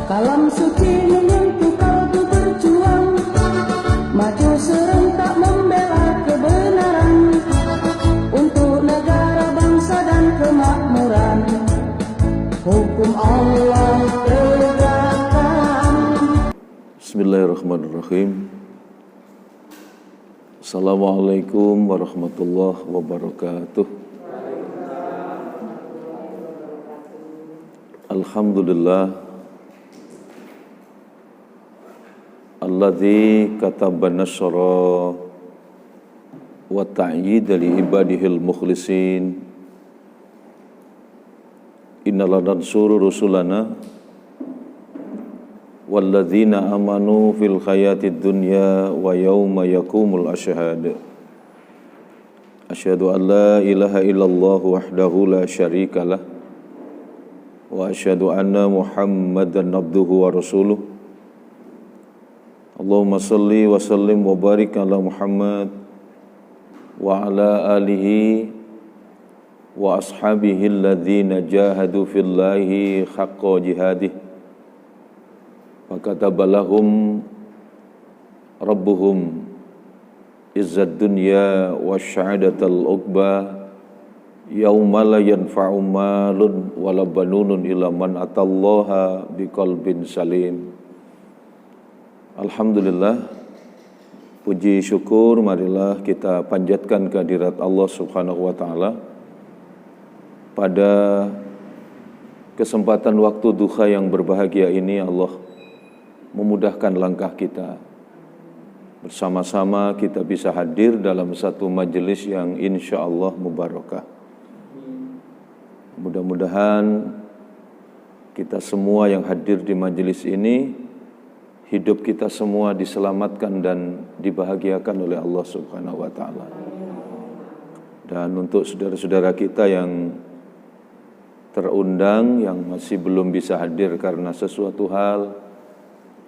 Kalam suci menyentuh kalbu berjuang, maju serentak membela kebenaran, untuk negara, bangsa dan kemakmuran. Hukum Allah tegakkan. Bismillahirrahmanirrahim. Assalamualaikum warahmatullahi wabarakatuh. Alhamdulillah alladzi kataba nasra wa ta'yid li ibadihil mukhlisin. Inna lanansuru rusulana walladzina amanu fil hayatid dunya wa yawma yakumul ashhad. Asyhadu an la ilaha illallah wahdahu la syarikalah wa asyhadu anna Muhammadan abduhu wa rasuluh. Allahumma salli wa sallim wa barik ala Muhammad wa ala alihi wa ashabihi alladzina jahadu fillahi haqqa jihadih. Fakataba lahum rabbuhum izzad dunya wa syahadatal uqba yauma la yanfa'u malun wala banunun illa man atallaha biqalbin salim. Alhamdulillah, puji syukur marilah kita panjatkan kehadirat Allah Subhanahu wa taala pada kesempatan waktu duha yang berbahagia ini. Allah memudahkan langkah kita, bersama-sama kita bisa hadir dalam satu majelis yang insya Allah mubarakah. Mudah-mudahan kita semua yang hadir di majelis ini, hidup kita semua diselamatkan dan dibahagiakan oleh Allah Subhanahu wa taala. Dan untuk saudara-saudara kita yang terundang, yang masih belum bisa hadir karena sesuatu hal,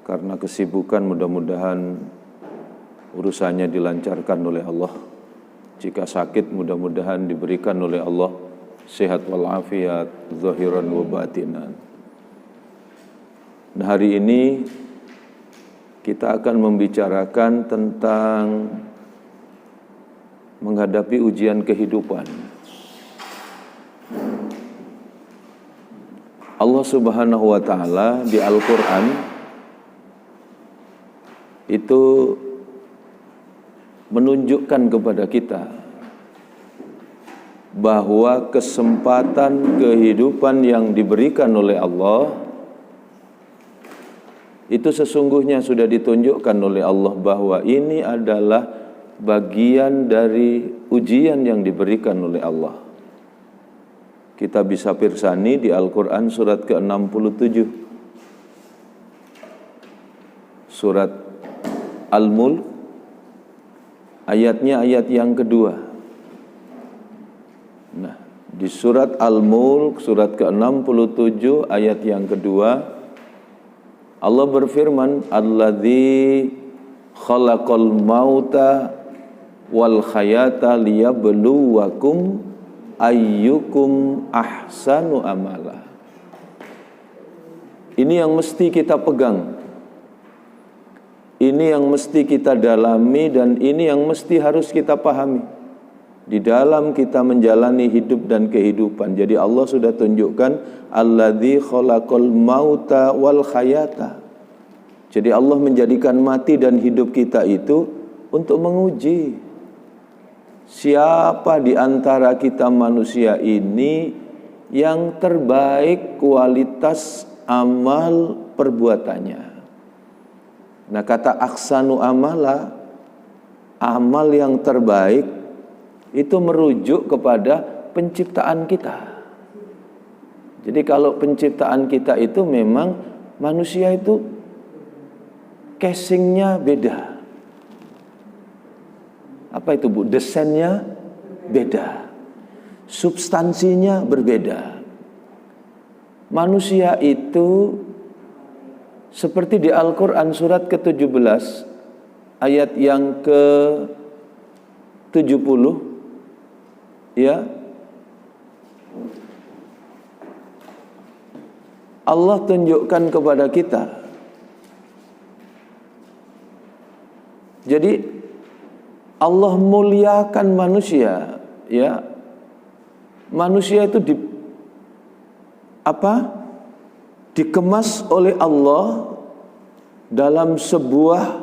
karena kesibukan, mudah-mudahan urusannya dilancarkan oleh Allah. Jika sakit, mudah-mudahan diberikan oleh Allah sehat walafiat, zahiran wa batinan. Nah, hari ini kita akan membicarakan tentang menghadapi ujian kehidupan. Allah Subhanahu wa taala di Al-Qur'an itu menunjukkan kepada kita bahwa kesempatan kehidupan yang diberikan oleh Allah itu sesungguhnya sudah ditunjukkan oleh Allah bahwa ini adalah bagian dari ujian yang diberikan oleh Allah. Kita bisa pirsani di Al-Quran surat ke-67, surat Al-Mulk, ayatnya ayat yang kedua. Nah, di surat Al-Mulk, surat ke-67, ayat yang kedua, Allah berfirman, Alladzi khalaqal mauta wal hayata liyabluwakum ayyukum ahsanu amala. Ini yang mesti kita pegang, ini yang mesti kita dalami, dan ini yang mesti harus kita pahami di dalam kita menjalani hidup dan kehidupan. Jadi Allah sudah tunjukkan alladzi khalaqal mauta wal hayata. Jadi Allah menjadikan mati dan hidup kita itu untuk menguji siapa di antara kita manusia ini yang terbaik kualitas amal perbuatannya. Nah, kata ahsanu amala, amal yang terbaik, itu merujuk kepada penciptaan kita. Jadi kalau penciptaan kita itu memang manusia itu casingnya beda. Apa itu Bu? Desainnya beda, substansinya berbeda. Manusia itu seperti di Al-Quran surat ke-17 ayat yang ke-70, ya, Allah tunjukkan kepada kita. Jadi Allah muliakan manusia, ya. Manusia itu dikemas oleh Allah dalam sebuah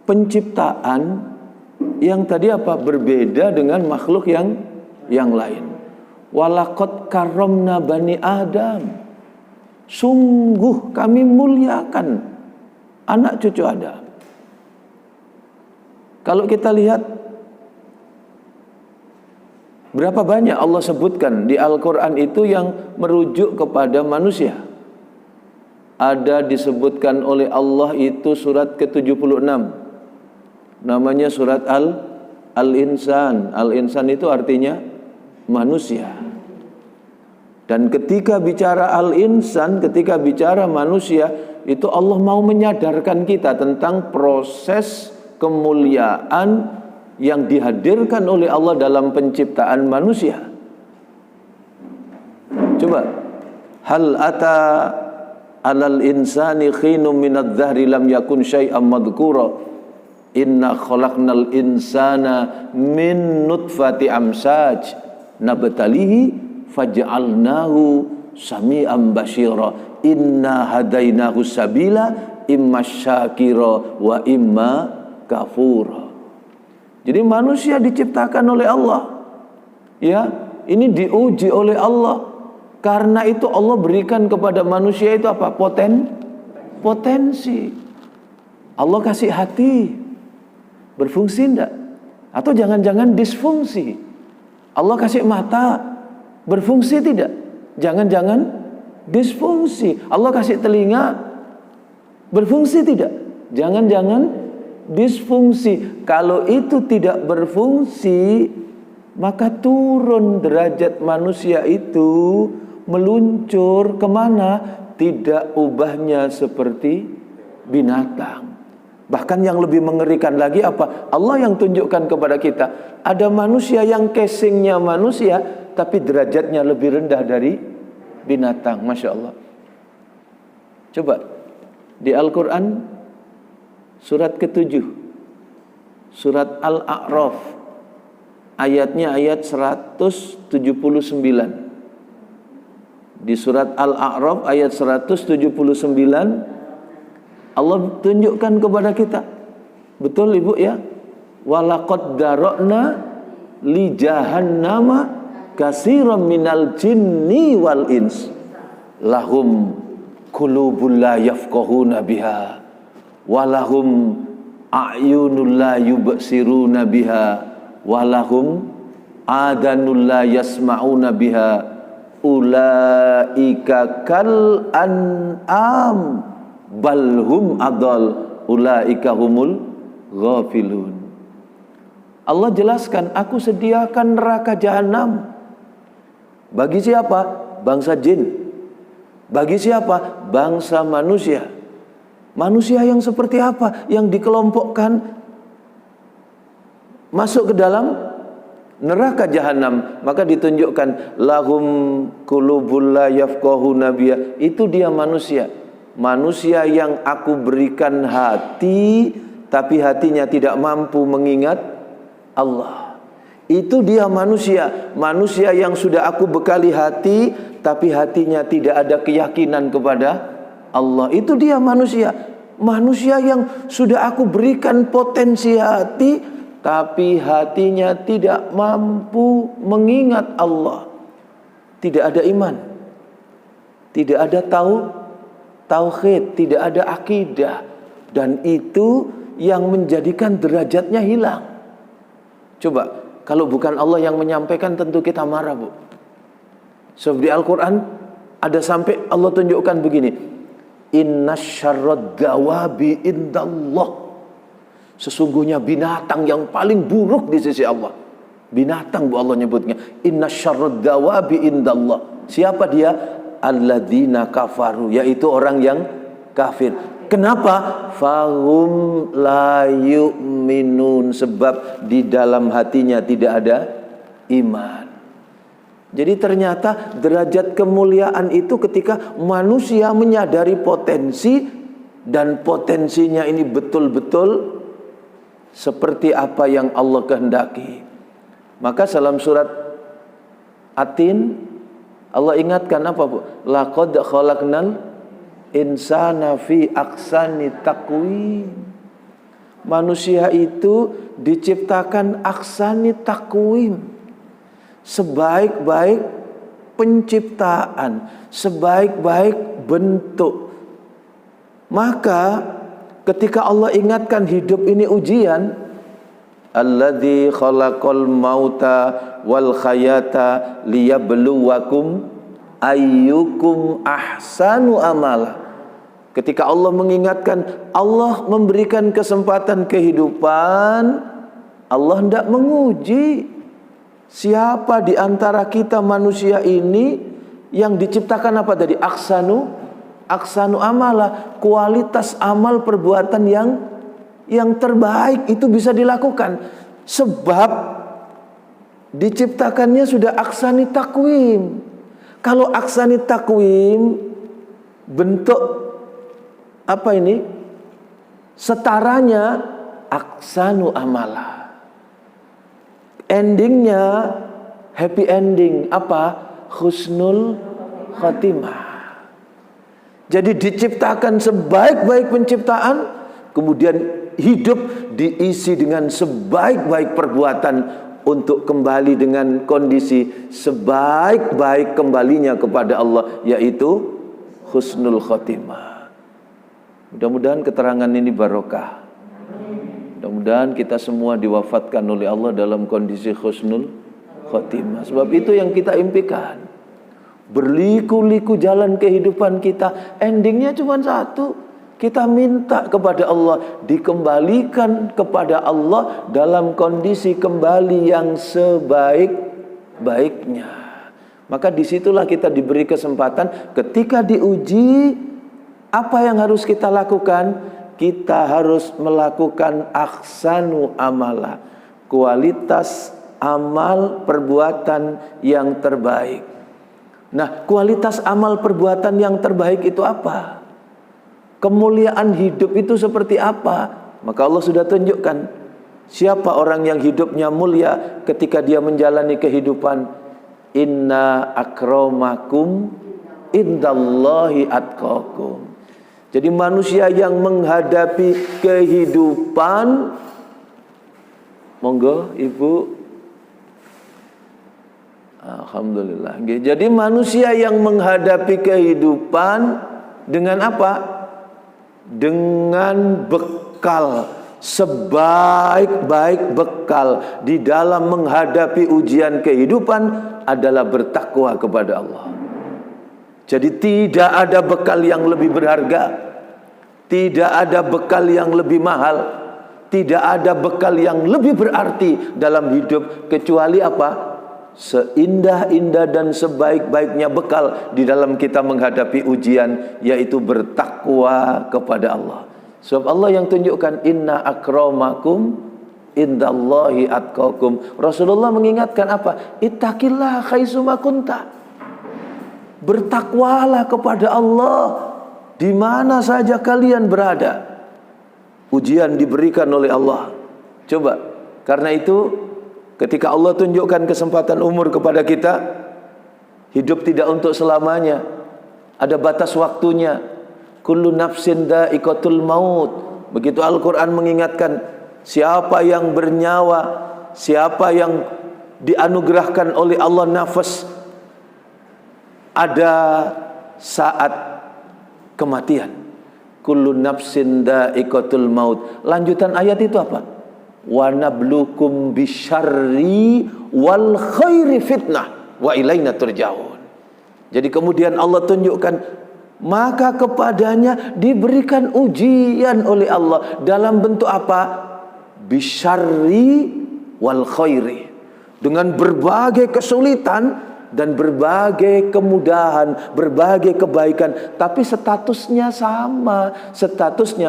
penciptaan yang tadi berbeda dengan makhluk yang lain. Walaqad karramna bani Adam. Sungguh kami muliakan anak cucu Adam. Kalau kita lihat berapa banyak Allah sebutkan di Al-Quran itu yang merujuk kepada manusia. Ada disebutkan oleh Allah itu surat ke-76. Namanya surat Al-Insan. Al-Insan itu artinya manusia. Dan ketika bicara Al-Insan, ketika bicara manusia, itu Allah mau menyadarkan kita tentang proses kemuliaan yang dihadirkan oleh Allah dalam penciptaan manusia. Coba, hal ata alal insani khinum minadh dhahri lam yakun syai'an madhkura. Inna khalaqnal insana min nutfati amsaj nabtalihi faj'alnahu sami'an basyira. Inna hadainahu sabila imma syakira wa imma kafura. Jadi manusia diciptakan oleh Allah. Ya, ini diuji oleh Allah. Karena itu Allah berikan kepada manusia itu apa? Potensi. Allah kasih hati. Berfungsi enggak? Atau jangan-jangan disfungsi? Allah kasih mata. Berfungsi tidak? Jangan-jangan disfungsi. Allah kasih telinga. Berfungsi tidak? Jangan-jangan disfungsi. Kalau itu tidak berfungsi, maka turun derajat manusia itu, meluncur kemana? Tidak ubahnya seperti binatang. Bahkan yang lebih mengerikan lagi apa? Allah yang tunjukkan kepada kita, ada manusia yang casingnya manusia, tapi derajatnya lebih rendah dari binatang. Masya Allah. Coba di Al-Quran surat ke-7, surat Al-A'raf, ayatnya ayat 179. Di surat Al-A'raf ayat 179, Allah tunjukkan kepada kita. Betul Ibu ya? Walaqad dara'na li jahannama katsiran minal jinni wal ins lahum qulubun la yafqahuna biha walahum a'yunul la yubsiruna biha walahum adanul la yasma'una biha ulaika kal an'am balhum adal ulaika humul ghafilun. Allah jelaskan, aku sediakan neraka jahanam bagi siapa? Bangsa jin. Bagi siapa? Bangsa manusia. Manusia yang seperti apa? Yang dikelompokkan masuk ke dalam neraka jahanam. Maka ditunjukkan lahum qulubul la yafqahuna biha. Itu dia manusia. Manusia yang aku berikan hati, tapi hatinya tidak mampu mengingat Allah. Itu dia manusia. Manusia yang sudah aku bekali hati, tapi hatinya tidak ada keyakinan kepada Allah. Itu dia manusia. Manusia yang sudah aku berikan potensi hati, tapi hatinya tidak mampu mengingat Allah. Tidak ada iman, tidak ada tauhid, tidak ada akidah. Dan itu yang menjadikan derajatnya hilang. Coba, kalau bukan Allah yang menyampaikan, tentu kita marah, Bu. Sebab di Al-Quran ada sampai Allah tunjukkan begini, inna syarrad dawabi indallah. Sesungguhnya binatang yang paling buruk di sisi Allah. Binatang, Bu, Allah nyebutnya. Inna syarrad dawabi indallah. Siapa dia? Alladzina kafaru, yaitu orang yang kafir. Kenapa? Fahum la yu'minun, sebab di dalam hatinya tidak ada iman. Jadi ternyata derajat kemuliaan itu ketika manusia menyadari potensi, dan potensinya ini betul-betul seperti apa yang Allah kehendaki. Maka dalam surat Atin Allah ingatkan apa, Bu? Laqad khalaqnal insana fi ahsani taqwim. Manusia itu diciptakan ahsani taqwim, sebaik-baik penciptaan, sebaik-baik bentuk. Maka ketika Allah ingatkan hidup ini ujian, alladzi khalaqal mauta wal hayata liyabluwakum ayyukum ahsanu amala. Ketika Allah mengingatkan, Allah memberikan kesempatan kehidupan, Allah hendak menguji siapa di antara kita manusia ini yang diciptakan apa tadi? Aksanu amala, kualitas amal perbuatan yang terbaik itu bisa dilakukan. Sebab diciptakannya sudah aksani takwim. Kalau aksani takwim, bentuk apa ini? Setaranya aksanu amala. Endingnya happy ending, apa? Husnul khatimah. Jadi diciptakan sebaik-baik penciptaan, kemudian hidup diisi dengan sebaik-baik perbuatan untuk kembali dengan kondisi sebaik-baik kembalinya kepada Allah, yaitu husnul khatimah. Mudah-mudahan keterangan ini barokah. Mudah-mudahan kita semua diwafatkan oleh Allah dalam kondisi husnul khatimah. Sebab itu yang kita impikan. Berliku-liku jalan kehidupan kita, endingnya cuma satu. Kita minta kepada Allah, dikembalikan kepada Allah dalam kondisi kembali yang sebaik-baiknya. Maka disitulah kita diberi kesempatan ketika diuji, apa yang harus kita lakukan? Kita harus melakukan ahsanu amala, kualitas amal perbuatan yang terbaik. Nah, kualitas amal perbuatan yang terbaik itu apa? Kemuliaan hidup itu seperti apa? Maka Allah sudah tunjukkan siapa orang yang hidupnya mulia ketika dia menjalani kehidupan. Inna akramakum indallahi atqakum. Jadi manusia yang menghadapi kehidupan, monggo Ibu. Alhamdulillah. Jadi manusia yang menghadapi kehidupan dengan apa? Dengan bekal, sebaik-baik bekal di dalam menghadapi ujian kehidupan adalah bertakwa kepada Allah. Jadi tidak ada bekal yang lebih berharga, tidak ada bekal yang lebih mahal, tidak ada bekal yang lebih berarti dalam hidup kecuali apa? Seindah-indah dan sebaik-baiknya bekal di dalam kita menghadapi ujian, yaitu bertakwa kepada Allah. Sebab Allah yang tunjukkan inna akramakum indallahi atqakum. Rasulullah mengingatkan apa? Ittaqillah haitsuma kunta. Bertakwalah kepada Allah di mana saja kalian berada. Ujian diberikan oleh Allah. Coba, karena itu ketika Allah tunjukkan kesempatan umur kepada kita, hidup tidak untuk selamanya, ada batas waktunya. Kullu nafsin dha'iqatul maut. Begitu Al-Quran mengingatkan, siapa yang bernyawa, siapa yang dianugerahkan oleh Allah nafas, ada saat kematian. Kullu nafsin dha'iqatul maut. Lanjutan ayat itu apa? Wa nablukum bisyarri wal khairi fitnah wa ilaina turja'un. Jadi kemudian Allah tunjukkan, maka kepadanya diberikan ujian oleh Allah dalam bentuk apa? Bisyarri wal khairi. Dengan berbagai kesulitan dan berbagai kemudahan, berbagai kebaikan, tapi statusnya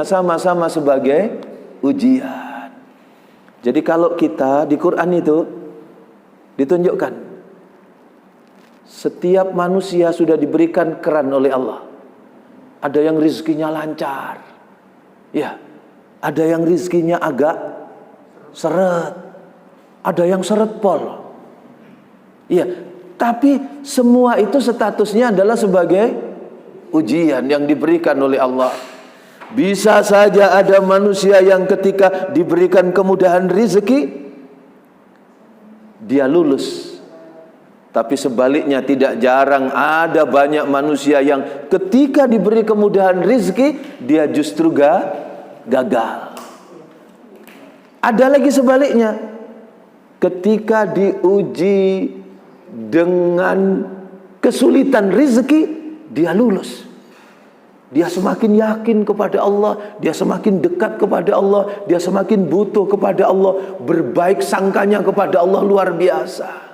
sama-sama sebagai ujian. Jadi kalau kita di Quran itu ditunjukkan Setiap manusia sudah diberikan keran oleh Allah. Ada yang rizkinya lancar, ya. Ada yang rizkinya agak seret, ada yang seret pol. Ya, tapi semua itu statusnya adalah sebagai ujian yang diberikan oleh Allah. Bisa saja ada manusia yang ketika diberikan kemudahan rizki, dia lulus. Tapi sebaliknya tidak jarang ada banyak manusia yang ketika diberi kemudahan rizki, dia justru gagal. Ada lagi sebaliknya, ketika diuji dengan kesulitan rizki, dia lulus. Dia semakin yakin kepada Allah, dia semakin dekat kepada Allah, dia semakin butuh kepada Allah, berbaik sangkanya kepada Allah luar biasa.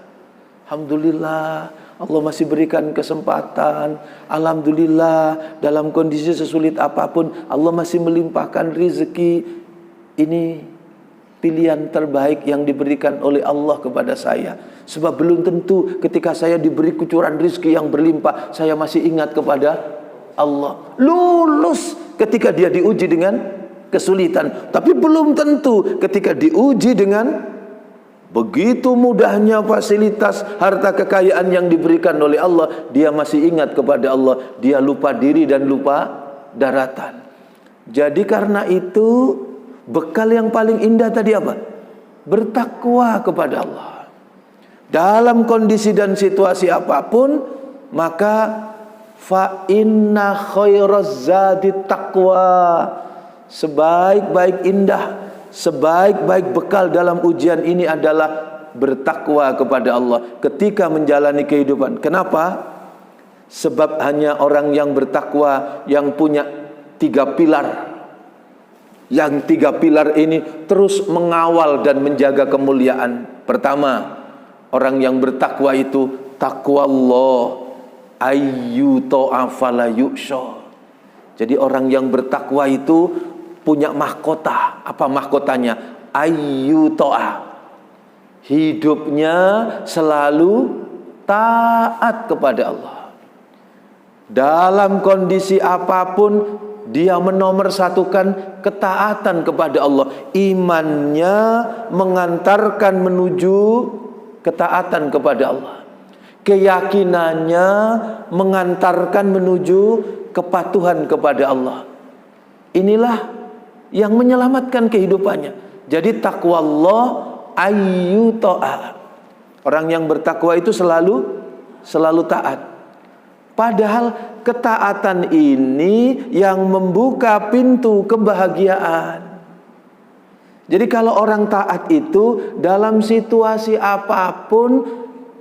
Alhamdulillah, Allah masih berikan kesempatan. Alhamdulillah, dalam kondisi sesulit apapun Allah masih melimpahkan rezeki. Ini pilihan terbaik yang diberikan oleh Allah kepada saya. Sebab belum tentu ketika saya diberi kucuran rezeki yang berlimpah, saya masih ingat kepada Allah. Lulus ketika dia diuji dengan kesulitan, tapi belum tentu ketika diuji dengan begitu mudahnya fasilitas, harta kekayaan yang diberikan oleh Allah, dia masih ingat kepada Allah. Dia lupa diri dan lupa daratan. Jadi karena itu, bekal yang paling indah tadi apa? Bertakwa kepada Allah. Dalam kondisi dan situasi apapun, maka fa inna khairaz zadi taqwa. Sebaik-baik indah, sebaik-baik bekal dalam ujian ini adalah bertakwa kepada Allah ketika menjalani kehidupan. Kenapa? Sebab hanya orang yang bertakwa yang punya 3 pilar. Yang 3 pilar ini terus mengawal dan menjaga kemuliaan. Pertama, orang yang bertakwa itu takwa Allah ayyu ta'afala yuksha. Jadi orang yang bertakwa itu punya mahkota. Apa mahkotanya? Ayyu ta'a. Hidupnya selalu taat kepada Allah. Dalam kondisi apapun dia menomorsatukan ketaatan kepada Allah. Imannya mengantarkan menuju ketaatan kepada Allah. Keyakinannya mengantarkan menuju kepatuhan kepada Allah. Inilah yang menyelamatkan kehidupannya. Jadi takwa Allah ayyu ta'a. Orang yang bertakwa itu selalu taat. Padahal ketaatan ini yang membuka pintu kebahagiaan. Jadi kalau orang taat itu dalam situasi apapun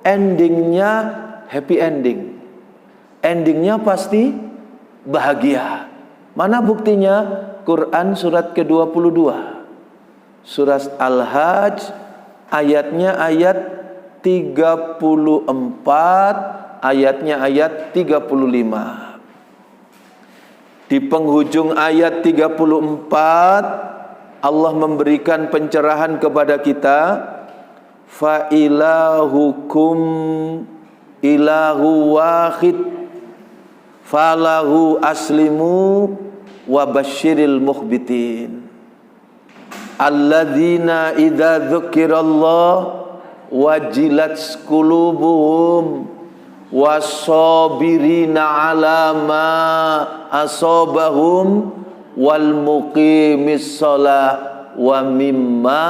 endingnya happy ending. Endingnya pasti bahagia. Mana buktinya? Quran surat ke-22, surat Al-Hajj, ayatnya ayat 34, ayatnya ayat 35. Di penghujung ayat 34 Allah memberikan pencerahan kepada kita, fa ilahukum ilahu wahid falahu aslimu wa basyiril mukhbitin alladzina idza dzukirallah wajilat qulubuhum wassabirina ala ma asabahum wal muqimis shalah wa mimma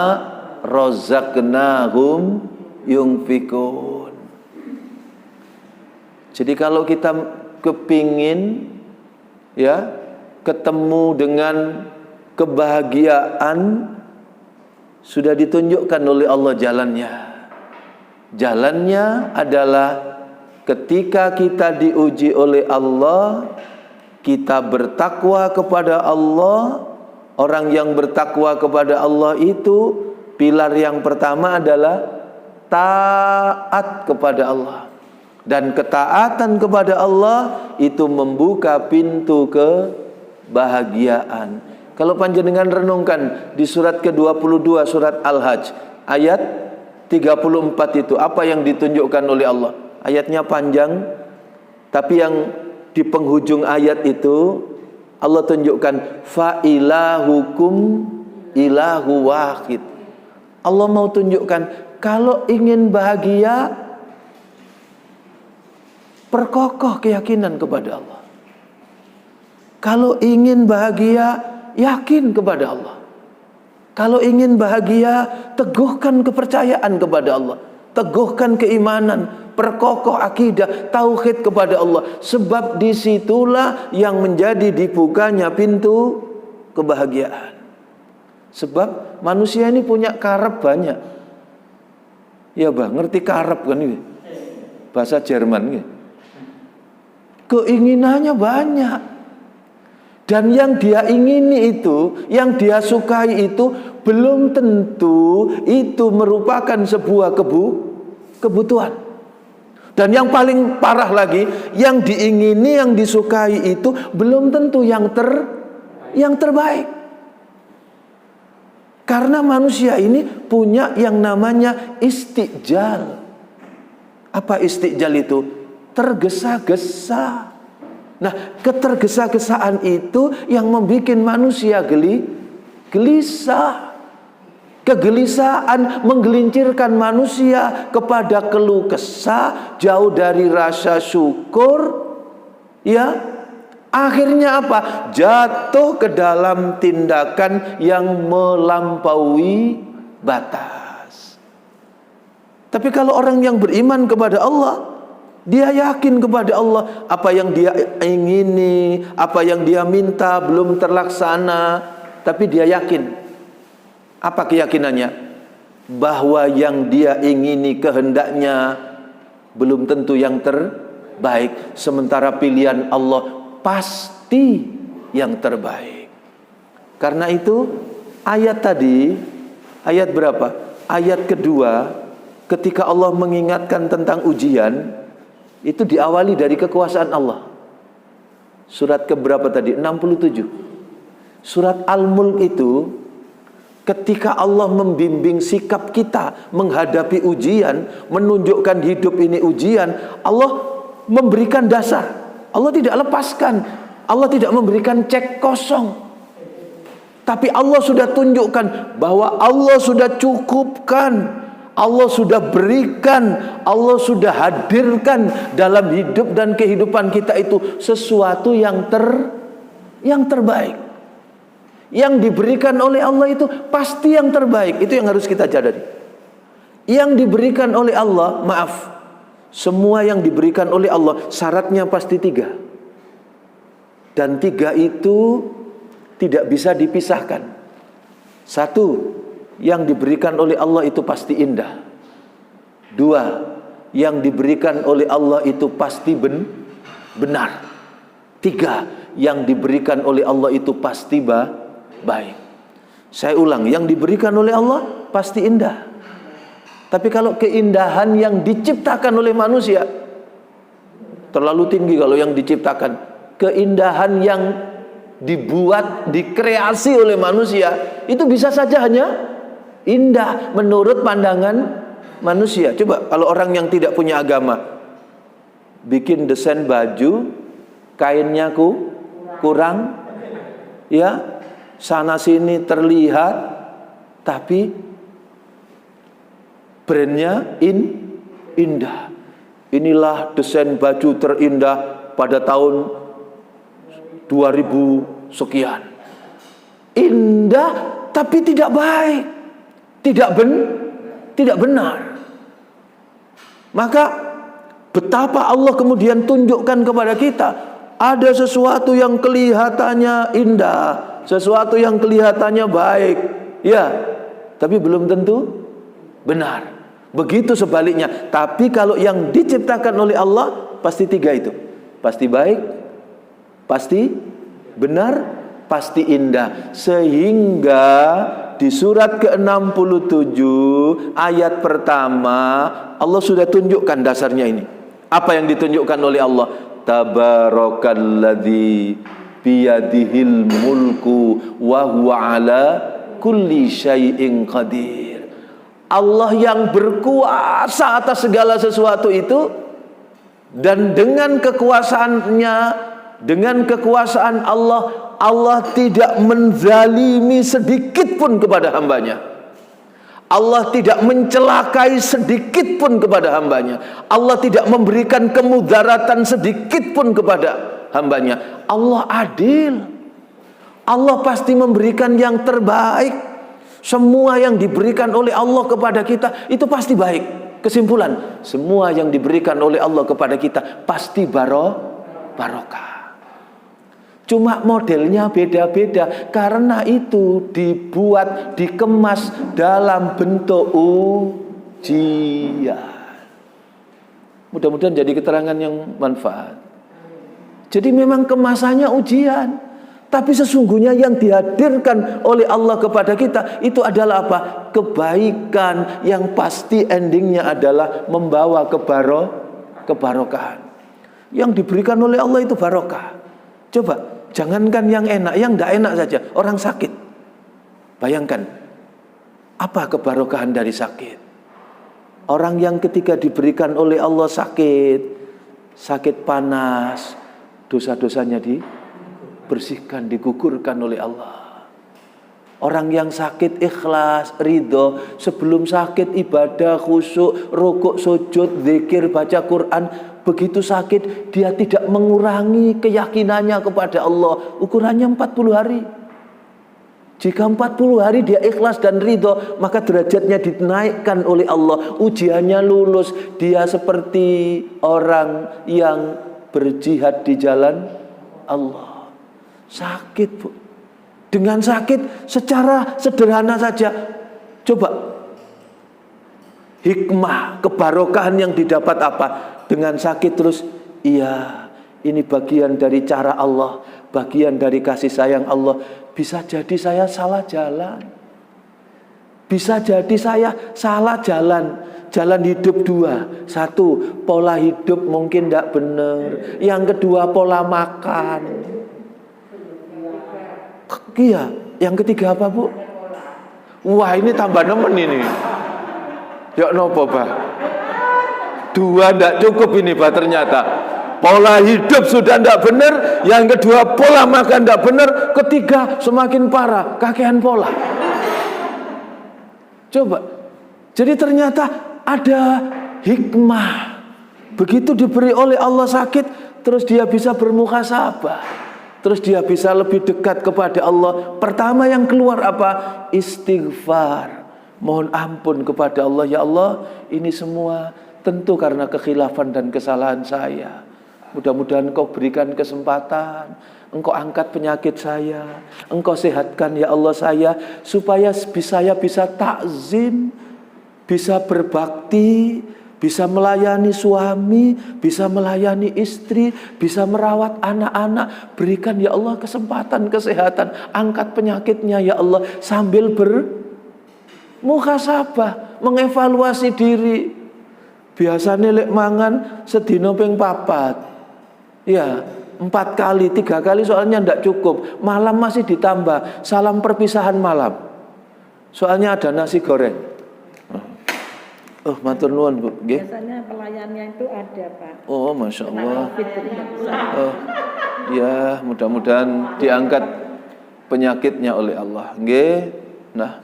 razaqnahum yunfikun. Jadi kalau kita kepingin ya ketemu dengan kebahagiaan, sudah ditunjukkan oleh Allah jalannya. Jalannya adalah ketika kita diuji oleh Allah, kita bertakwa kepada Allah. Orang yang bertakwa kepada Allah itu pilar yang pertama adalah taat kepada Allah. Dan ketaatan kepada Allah itu membuka pintu kebahagiaan. Kalau panjenengan renungkan di surat ke-22 surat Al-Hajj ayat 34 itu, apa yang ditunjukkan oleh Allah? Ayatnya panjang, tapi yang di penghujung ayat itu Allah tunjukkan fa ilahukum ilahu wahid. Allah mau tunjukkan kalau ingin bahagia, perkokoh keyakinan kepada Allah. Kalau ingin bahagia, yakin kepada Allah. Kalau ingin bahagia, teguhkan kepercayaan kepada Allah. Teguhkan keimanan, perkokoh akidah, tauhid kepada Allah. Sebab disitulah yang menjadi dibukanya pintu kebahagiaan. Sebab manusia ini punya karep banyak. Ya bang, ngerti karep kan ini? Bahasa Jerman ini. Keinginannya banyak. Dan yang dia ingini itu, yang dia sukai itu, belum tentu itu merupakan sebuah kebutuhan. Dan yang paling parah lagi, yang diingini, yang disukai itu belum tentu yang terbaik. Karena manusia ini punya yang namanya istiqjal. Apa istiqjal itu? Tergesa-gesa. Nah, ketergesa-gesaan itu yang membuat manusia gelisah. Kegelisahan menggelincirkan manusia kepada keluh kesah, jauh dari rasa syukur. Ya, akhirnya apa? Jatuh ke dalam tindakan yang melampaui batas. Tapi kalau orang yang beriman kepada Allah, dia yakin kepada Allah, apa yang dia ingini, apa yang dia minta belum terlaksana, tapi dia yakin. Apa keyakinannya? Bahwa yang dia ingini, kehendaknya belum tentu yang terbaik, sementara pilihan Allah pasti yang terbaik. Karena itu ayat tadi, ayat berapa? Ayat kedua, ketika Allah mengingatkan tentang ujian, itu diawali dari kekuasaan Allah. Surat keberapa tadi? 67. Surat Al-Mulk itu, ketika Allah membimbing sikap kita menghadapi ujian, menunjukkan hidup ini ujian, Allah memberikan dasar. Allah tidak lepaskan. Allah tidak memberikan cek kosong. Tapi Allah sudah tunjukkan bahwa Allah sudah cukupkan. Allah sudah berikan, Allah sudah hadirkan dalam hidup dan kehidupan kita itu sesuatu yang terbaik. Yang diberikan oleh Allah itu pasti yang terbaik. Itu yang harus kita sadari. Yang diberikan oleh Allah, maaf, semua yang diberikan oleh Allah syaratnya pasti 3. Dan 3 itu tidak bisa dipisahkan. 1, yang diberikan oleh Allah itu pasti indah. 2, yang diberikan oleh Allah itu pasti benar. 3, yang diberikan oleh Allah itu pasti baik. Saya ulang, yang diberikan oleh Allah pasti indah. Tapi kalau keindahan yang diciptakan oleh manusia terlalu tinggi. Kalau yang diciptakan, keindahan yang dibuat, dikreasi oleh manusia itu bisa saja hanya indah menurut pandangan manusia. Coba kalau orang yang tidak punya agama bikin desain baju, kainnya kurang, ya, sana sini terlihat, tapi brandnya indah. Inilah desain baju terindah pada tahun 2000 sekian. Indah tapi tidak baik, tidak benar. Maka betapa Allah kemudian tunjukkan kepada kita, ada sesuatu yang kelihatannya indah, sesuatu yang kelihatannya baik, ya, tapi belum tentu benar. Begitu sebaliknya. Tapi kalau yang diciptakan oleh Allah pasti 3 itu. Pasti baik, pasti benar, pasti indah. Sehingga di surat ke-67 ayat pertama Allah sudah tunjukkan dasarnya ini. Apa yang ditunjukkan oleh Allah? Tabarakalladzi biyadihil mulku wa huwa ala kulli syai'in qadir. Allah yang berkuasa atas segala sesuatu itu Dan dengan kekuasaannya, dengan kekuasaan Allah, Allah tidak menzalimi sedikit pun kepada hambanya. Allah tidak mencelakai sedikit pun kepada hambanya. Allah tidak memberikan kemudaratan sedikit pun kepada hambanya. Allah adil. Allah pasti memberikan yang terbaik. Semua yang diberikan oleh Allah kepada kita itu pasti baik. Kesimpulan, semua yang diberikan oleh Allah kepada kita pasti barokah. Cuma modelnya beda-beda, karena itu dibuat, dikemas dalam bentuk ujian. Mudah-mudahan jadi keterangan yang manfaat. Jadi memang kemasannya ujian, tapi sesungguhnya yang dihadirkan oleh Allah kepada kita itu adalah apa? Kebaikan yang pasti endingnya adalah membawa kebarokahan. Yang diberikan oleh Allah itu barokah. Coba, jangankan yang enak, yang tidak enak saja. Orang sakit, bayangkan apa kebarokahan dari sakit. Orang yang ketika diberikan oleh Allah sakit panas, dosa-dosanya dibersihkan, digugurkan oleh Allah. Orang yang sakit ikhlas, ridho, sebelum sakit ibadah, khusyuk, rukuk, sujud, zikir, baca Quran. Begitu sakit dia tidak mengurangi keyakinannya kepada Allah. Ukurannya 40 hari. Jika 40 hari dia ikhlas dan ridho, maka derajatnya dinaikkan oleh Allah. Ujiannya lulus. Dia seperti orang yang berjihad di jalan Allah. Sakit, Bu. Dengan sakit secara sederhana saja. Coba, hikmah, kebarokahan yang didapat apa? Dengan sakit terus, iya, ini bagian dari cara Allah, bagian dari kasih sayang Allah. Bisa jadi saya salah jalan. Bisa jadi saya salah jalan. Jalan hidup dua. Satu, pola hidup mungkin tidak benar. Yang kedua, pola makan. Iya, yang ketiga apa, Bu? Wah, ini tambah nemen ini. Ya nopo, Bah? Dua tidak cukup ini, Bah, ternyata. Pola hidup sudah tidak benar. Yang kedua, pola makan tidak benar. Ketiga, semakin parah, kakean pola. Coba. Jadi ternyata ada hikmah. Begitu diberi oleh Allah sakit, terus dia bisa bermuhasabah. Terus dia bisa lebih dekat kepada Allah. Pertama yang keluar apa? Istighfar. Mohon ampun kepada Allah. Ya Allah, ini semua tentu karena kekhilafan dan kesalahan saya. Mudah-mudahan Engkau berikan kesempatan. Engkau angkat penyakit saya. Engkau sehatkan ya Allah saya. Supaya saya bisa takzim. Bisa berbakti. Bisa melayani suami, bisa melayani istri, bisa merawat anak-anak. Berikan ya Allah kesempatan, kesehatan. Angkat penyakitnya ya Allah. Sambil bermuhasabah, mengevaluasi diri. Biasanya lek mangan sedina ping 4. Ya, 4 kali, 3 kali soalnya tidak cukup. Malam masih ditambah. Salam perpisahan malam. Soalnya ada nasi goreng. Oh, matur nuwun, Bu. Nggih. Biasanya pelayannya itu ada, Pak. Oh, Masya Allah. Nah, Oh, ya, mudah-mudahan diangkat penyakitnya oleh Allah. Nggih. Nah.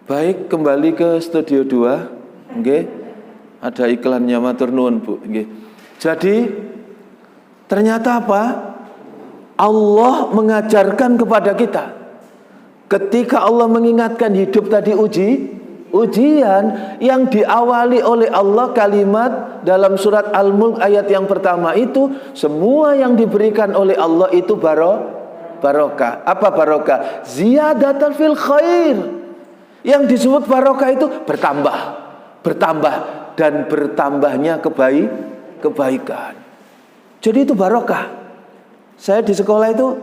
Baik, kembali ke studio 2. Nggih. Ada iklannya, matur nuwun, Bu. Nggih. Jadi ternyata apa? Allah mengajarkan kepada kita. Ketika Allah mengingatkan hidup tadi ujian yang diawali oleh Allah kalimat dalam surat Al-Mulk ayat yang pertama itu, semua yang diberikan oleh Allah itu barokah. Apa barokah? Ziyadatan fil khair. Yang disebut barokah itu bertambah dan bertambahnya kebaikan. Jadi itu barokah. Saya di sekolah itu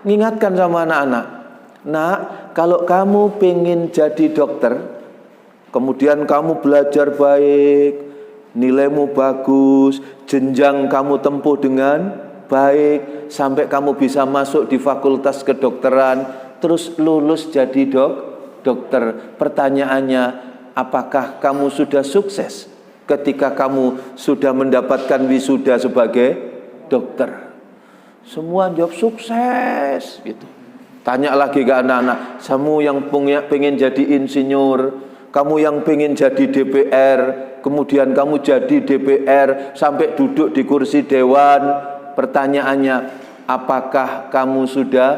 mengingatkan sama anak-anak. Nah, kalau kamu pengen jadi dokter, kemudian kamu belajar baik, nilaimu bagus, jenjang kamu tempuh dengan baik, sampai kamu bisa masuk di fakultas kedokteran, terus lulus jadi dokter. Pertanyaannya, apakah kamu sudah sukses ketika kamu sudah mendapatkan wisuda sebagai dokter? Semua jawab sukses gitu. Tanya lagi ke anak-anak, kamu yang pengen jadi insinyur, kamu yang pengen jadi DPR, kemudian kamu jadi DPR sampai duduk di kursi dewan. Pertanyaannya, apakah kamu sudah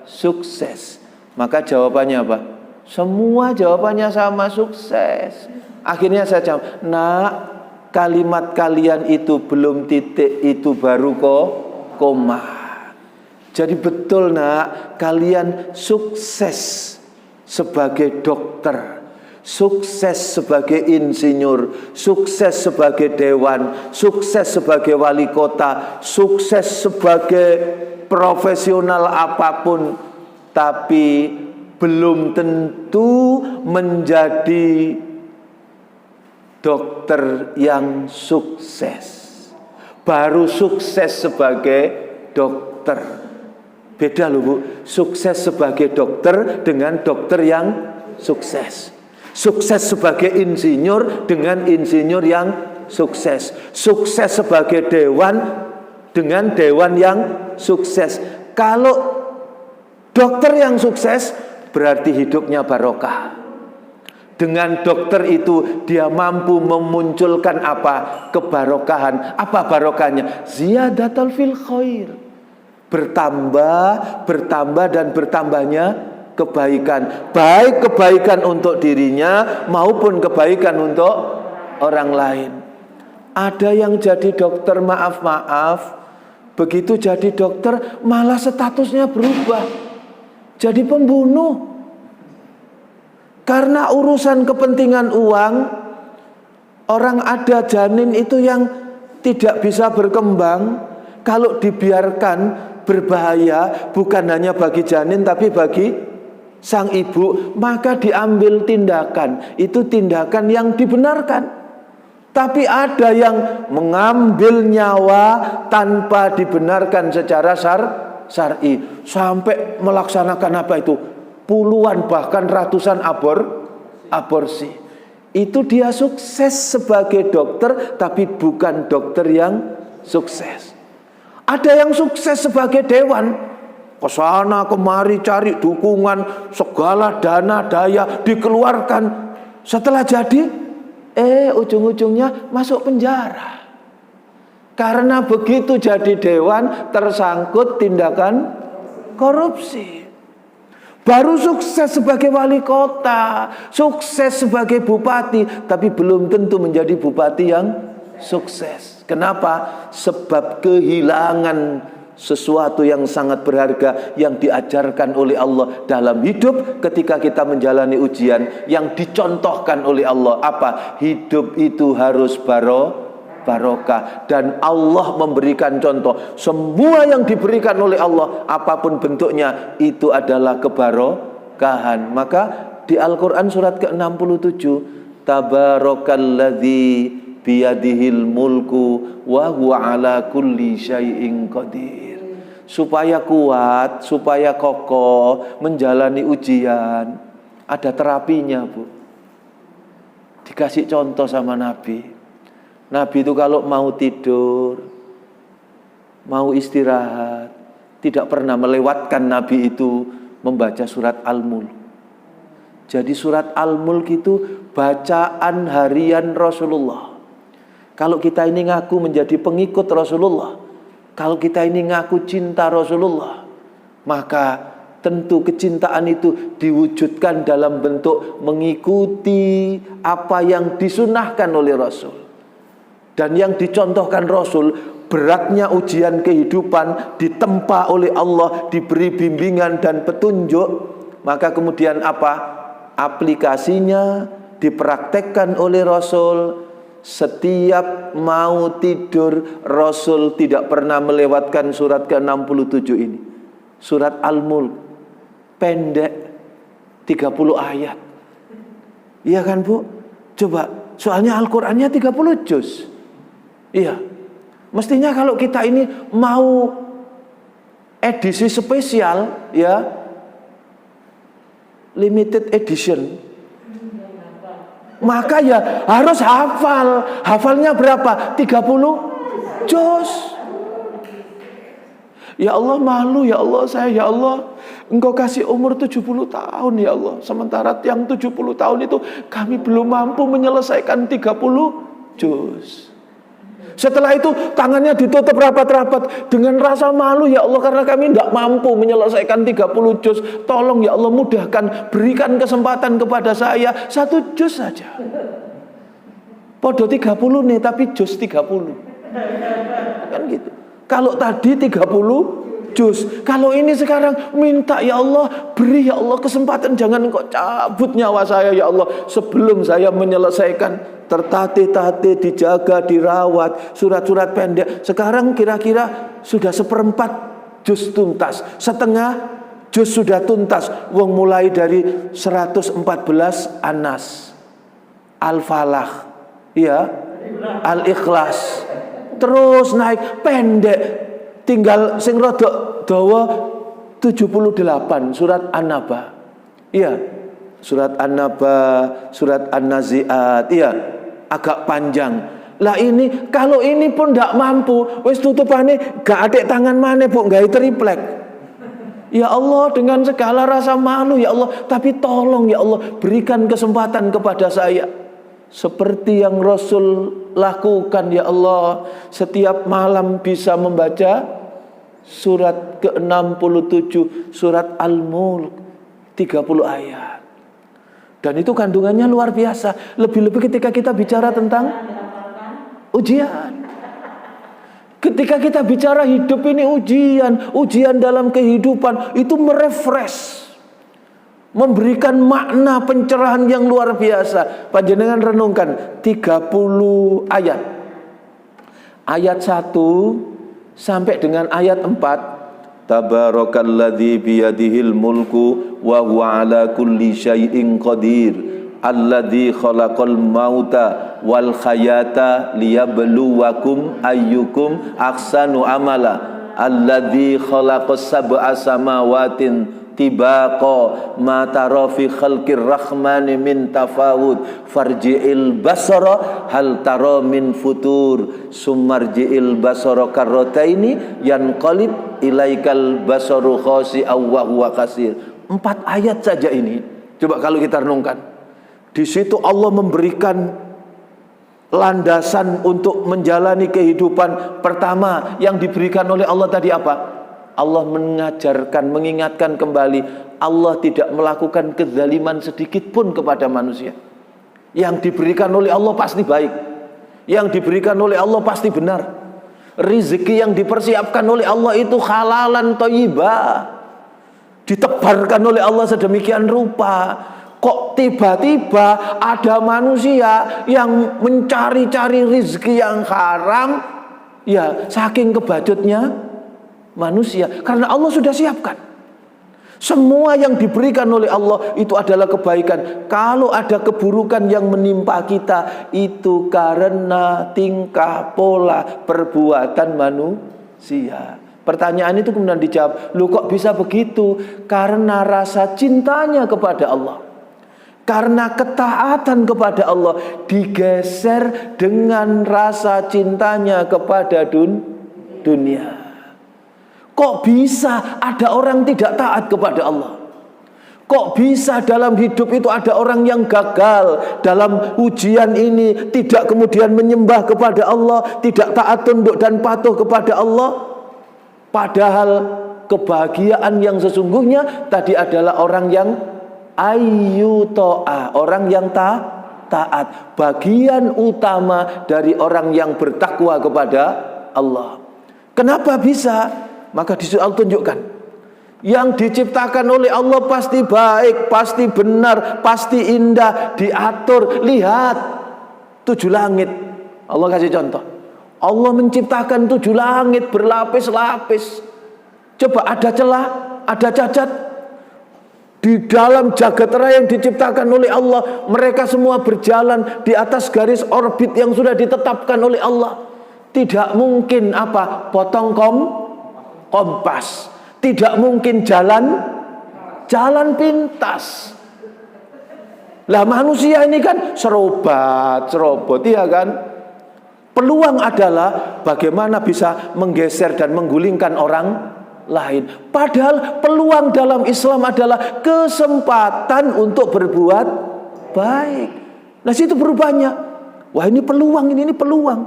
sukses? Maka jawabannya apa? Semua jawabannya sama, sukses. Akhirnya saya jawab, nak, kalimat kalian itu belum titik, itu baru koma. Jadi betul nak, kalian sukses sebagai dokter, sukses sebagai insinyur, sukses sebagai dewan, sukses sebagai wali kota, sukses sebagai profesional apapun, tapi belum tentu menjadi dokter yang sukses. Baru sukses sebagai dokter. Beda loh Bu, sukses sebagai dokter dengan dokter yang sukses. Sukses sebagai insinyur dengan insinyur yang sukses. Sukses sebagai dewan dengan dewan yang sukses. Kalau dokter yang sukses berarti hidupnya barokah. Dengan dokter itu dia mampu memunculkan apa? Kebarokahan. Apa barokahnya? Ziyadatul fil khair. Bertambah dan bertambahnya kebaikan. Baik kebaikan untuk dirinya maupun kebaikan untuk orang lain. Ada yang jadi dokter, maaf, begitu jadi dokter malah statusnya berubah. Jadi pembunuh. Karena urusan kepentingan uang, orang ada janin itu yang tidak bisa berkembang. Kalau dibiarkan berbahaya, bukan hanya bagi janin tapi bagi sang ibu, maka diambil tindakan. Itu tindakan yang dibenarkan. Tapi ada yang mengambil nyawa tanpa dibenarkan secara syar'i, sampai melaksanakan apa itu? Puluhan bahkan ratusan aborsi. Itu dia sukses sebagai dokter, tapi bukan dokter yang sukses. Ada yang sukses sebagai dewan, kesana kemari cari dukungan, segala dana daya dikeluarkan. Setelah jadi, ujung-ujungnya masuk penjara. Karena begitu jadi dewan tersangkut tindakan korupsi. Baru sukses sebagai wali kota, sukses sebagai bupati, tapi belum tentu menjadi bupati yang sukses. Kenapa? Sebab kehilangan sesuatu yang sangat berharga yang diajarkan oleh Allah dalam hidup ketika kita menjalani ujian, yang dicontohkan oleh Allah. Apa? Hidup itu harus barokah, dan Allah memberikan contoh. Semua yang diberikan oleh Allah, apapun bentuknya, itu adalah kebarokahan. Maka di Al-Quran surat ke-67, Tabarakalladzi biyadihil mulku wa huwa ala kulli syai'in qadir. Supaya kuat, supaya kokoh menjalani ujian, ada terapinya Bu. Dikasih contoh sama Nabi. Nabi itu kalau mau tidur, mau istirahat, tidak pernah melewatkan Nabi itu membaca surat Al-Mulk. Jadi surat Al-Mulk itu bacaan harian Rasulullah. Kalau kita ini ngaku menjadi pengikut Rasulullah, kalau kita ini ngaku cinta Rasulullah, maka tentu kecintaan itu diwujudkan dalam bentuk mengikuti apa yang disunahkan oleh Rasul. Dan yang dicontohkan Rasul, beratnya ujian kehidupan ditempa oleh Allah, diberi bimbingan dan petunjuk, maka kemudian apa? Aplikasinya dipraktekkan oleh Rasul. Setiap mau tidur, Rasul tidak pernah melewatkan surat ke-67 ini. Surat Al-Mulk, pendek, 30 ayat. Iya kan Bu? Coba, soalnya Al-Qurannya 30 juz. Iya. Mestinya kalau kita ini mau edisi spesial, ya, limited edition, Maka ya harus hafal. Hafalnya berapa? 30 juz. Ya Allah, malu ya Allah saya, ya Allah, Engkau kasih umur 70 tahun ya Allah. Sementara yang 70 tahun itu kami belum mampu menyelesaikan 30 juz. Setelah itu tangannya ditutup rapat-rapat dengan rasa malu, ya Allah, karena kami tidak mampu menyelesaikan 30 juz. Tolong ya Allah, mudahkan, berikan kesempatan kepada saya 1 juz saja. Podo 30 nih, tapi juz 30. Kan gitu. Kalau tadi 30 juz, kalau ini sekarang minta ya Allah, beri ya Allah kesempatan, jangan kok cabut nyawa saya ya Allah sebelum saya menyelesaikan. Tertatih-tatih, dijaga, dirawat, surat-surat pendek. Sekarang kira-kira sudah 1/4 juz tuntas, setengah juz sudah tuntas. Wong mulai dari 114 Anas, Al-Falah, ya, Al-Ikhlas, terus naik pendek, tinggal sing rodok dawa 78 surat An-Naba. Iya, surat An-Naba, surat An-Nazi'at, iya, agak panjang. Lah ini kalau ini pun ndak mampu, wis tutupane gak adek tangan maneh Bu, gawe triplek. Ya Allah, dengan segala rasa malu ya Allah, tapi tolong ya Allah, berikan kesempatan kepada saya. Seperti yang Rasul lakukan ya Allah, setiap malam bisa membaca surat ke-67, surat Al-Mulk, 30 ayat. Dan itu kandungannya luar biasa. Lebih-lebih ketika kita bicara tentang ujian. Ketika kita bicara hidup ini ujian dalam kehidupan, itu merefresh, memberikan makna pencerahan yang luar biasa. Panjenengan renungkan 30 ayat. Ayat 1 sampai dengan ayat 4. Tabarakalladzi biyadihil mulku wa huwa ala kulli syai'in qadir. Alladzi khalaqal mauta wal hayata liyabluwakum ayyukum ahsanu amala. Alladzi khalaqas sab'a samawatin tibaqa ma tara fi khalqir rahmani min tafawud farji'il basara hal tara min futur sumarji'il basara karrataini yanqalib ilaikal basaru khasi'aw wa huwa kasir. 4 ayat saja ini. Coba kalau kita renungkan. Di situ Allah memberikan landasan untuk menjalani kehidupan. Pertama yang diberikan oleh Allah tadi apa? Allah mengajarkan, mengingatkan kembali, Allah tidak melakukan kezaliman sedikit pun kepada manusia. Yang diberikan oleh Allah pasti baik. Yang diberikan oleh Allah pasti benar. Rizki yang dipersiapkan oleh Allah itu halalan thayyibah, ditebarkan oleh Allah sedemikian rupa. Kok tiba-tiba ada manusia yang mencari-cari rizki yang haram? Ya, saking kebajutnya manusia, karena Allah sudah siapkan. Semua yang diberikan oleh Allah itu adalah kebaikan. Kalau ada keburukan yang menimpa kita, itu karena tingkah pola perbuatan manusia. Pertanyaan itu kemudian dijawab, loh kok bisa begitu? Karena rasa cintanya kepada Allah, karena ketaatan kepada Allah digeser dengan rasa cintanya kepada dunia. Kok bisa ada orang tidak taat kepada Allah? Kok bisa dalam hidup itu ada orang yang gagal dalam ujian ini, tidak kemudian menyembah kepada Allah, tidak taat tunduk dan patuh kepada Allah? Padahal kebahagiaan yang sesungguhnya tadi adalah orang yang ayyuto'a, orang yang taat. Bagian utama dari orang yang bertakwa kepada Allah. Kenapa bisa? Maka di situ Allah tunjukkan, yang diciptakan oleh Allah pasti baik, pasti benar, pasti indah, diatur. Lihat 7 langit. Allah kasih contoh. Allah menciptakan 7 langit berlapis-lapis. Coba ada celah, ada cacat di dalam jagat raya yang diciptakan oleh Allah. Mereka semua berjalan di atas garis orbit yang sudah ditetapkan oleh Allah. Tidak mungkin apa? Potong kompas. Tidak mungkin jalan pintas. Lah manusia ini kan serobot, iya kan? Peluang adalah bagaimana bisa menggeser dan menggulingkan orang lain. Padahal peluang dalam Islam adalah kesempatan untuk berbuat baik. Nah situ berubahnya. Wah ini peluang, ini peluang.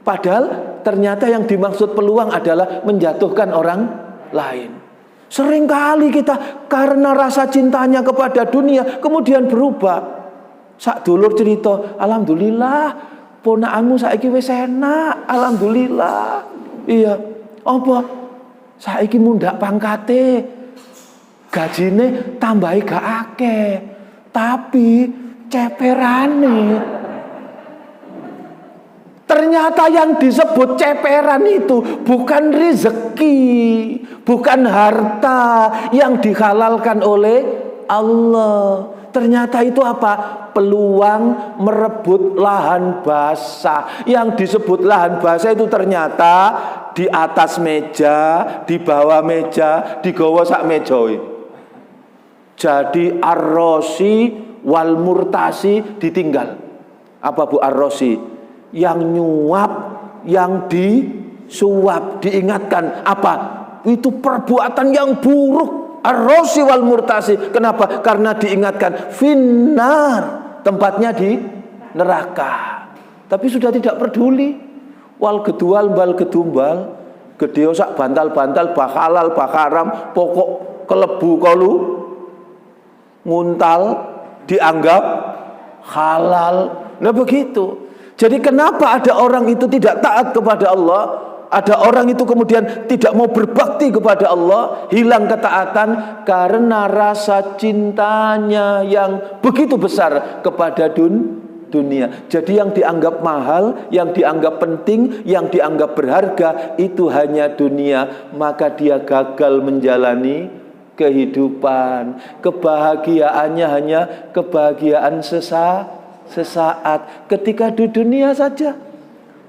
Padahal ternyata yang dimaksud peluang adalah menjatuhkan orang lain. Seringkali kita karena rasa cintanya kepada dunia kemudian berubah. Sak dulur cerita, alhamdulillah ponakanmu saiki wis enak, alhamdulillah. Iya, apa? Saiki mundak pangkate, gajine tambahi gak akeh, tapi ceperane. Ternyata yang disebut ceperan itu bukan rezeki, bukan harta yang dihalalkan oleh Allah. Ternyata itu apa? Peluang merebut lahan basah. Yang disebut lahan basah itu ternyata di atas meja, di bawah meja, di gowo sak mejoi. Jadi ar-rosi wal murtasi ditinggal. Apa Bu ar-rosi? Yang nyuap, yang disuap, diingatkan apa? Itu perbuatan yang buruk. Ar-rosi wal murtasi. Kenapa? Karena diingatkan finnar, tempatnya di neraka. Tapi sudah tidak peduli. Wal gedual bal gedumbal, gedeo sak bantal-bantal bakalal bakaram, pokok kelebu kolu nguntal dianggap halal. Nah begitu. Jadi kenapa ada orang itu tidak taat kepada Allah? Ada orang itu kemudian tidak mau berbakti kepada Allah, hilang ketaatan karena rasa cintanya yang begitu besar kepada dunia. Jadi yang dianggap mahal, yang dianggap penting, yang dianggap berharga itu hanya dunia, maka dia gagal menjalani kehidupan. Kebahagiaannya hanya kebahagiaan sesaat. Ketika di dunia saja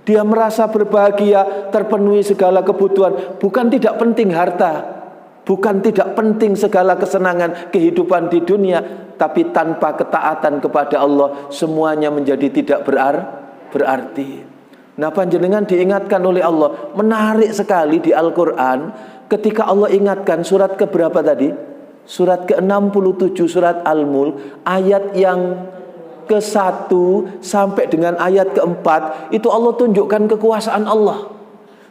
dia merasa berbahagia, terpenuhi segala kebutuhan. Bukan tidak penting harta, bukan tidak penting segala kesenangan kehidupan di dunia, tapi tanpa ketaatan kepada Allah semuanya menjadi tidak berarti. Nah panjenengan diingatkan oleh Allah. Menarik sekali di Al-Quran ketika Allah ingatkan surat keberapa tadi? Surat ke-67 surat Al-Mulk, ayat yang ke-1 sampai dengan ayat ke-4 itu Allah tunjukkan kekuasaan Allah.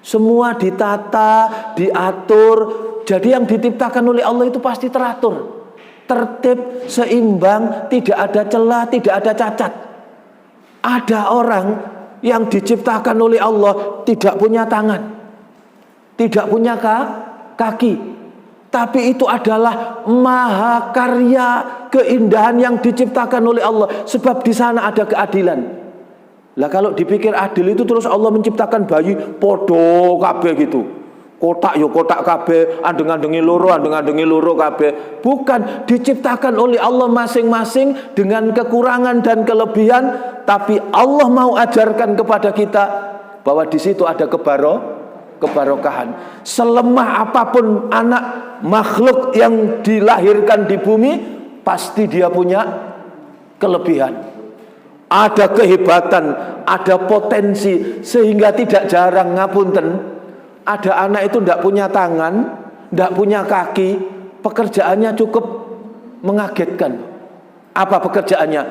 Semua ditata, diatur. Jadi yang diciptakan oleh Allah itu pasti teratur, tertib, seimbang, tidak ada celah, tidak ada cacat. Ada orang yang diciptakan oleh Allah tidak punya tangan, tidak punya kaki, tapi itu adalah mahakarya, keindahan yang diciptakan oleh Allah. Sebab di sana ada keadilan. Lah kalau dipikir adil itu terus Allah menciptakan bayi podo kabeh gitu. Kotak yo kotak kabeh, andeng-andengi loro kabeh. Bukan, diciptakan oleh Allah masing-masing dengan kekurangan dan kelebihan, tapi Allah mau ajarkan kepada kita bahwa di situ ada kebarokahan. Selemah apapun anak makhluk yang dilahirkan di bumi, pasti dia punya kelebihan, ada kehebatan, ada potensi. Sehingga tidak jarang, ngapunten, ada anak itu tidak punya tangan, tidak punya kaki, pekerjaannya cukup mengagetkan. Apa pekerjaannya?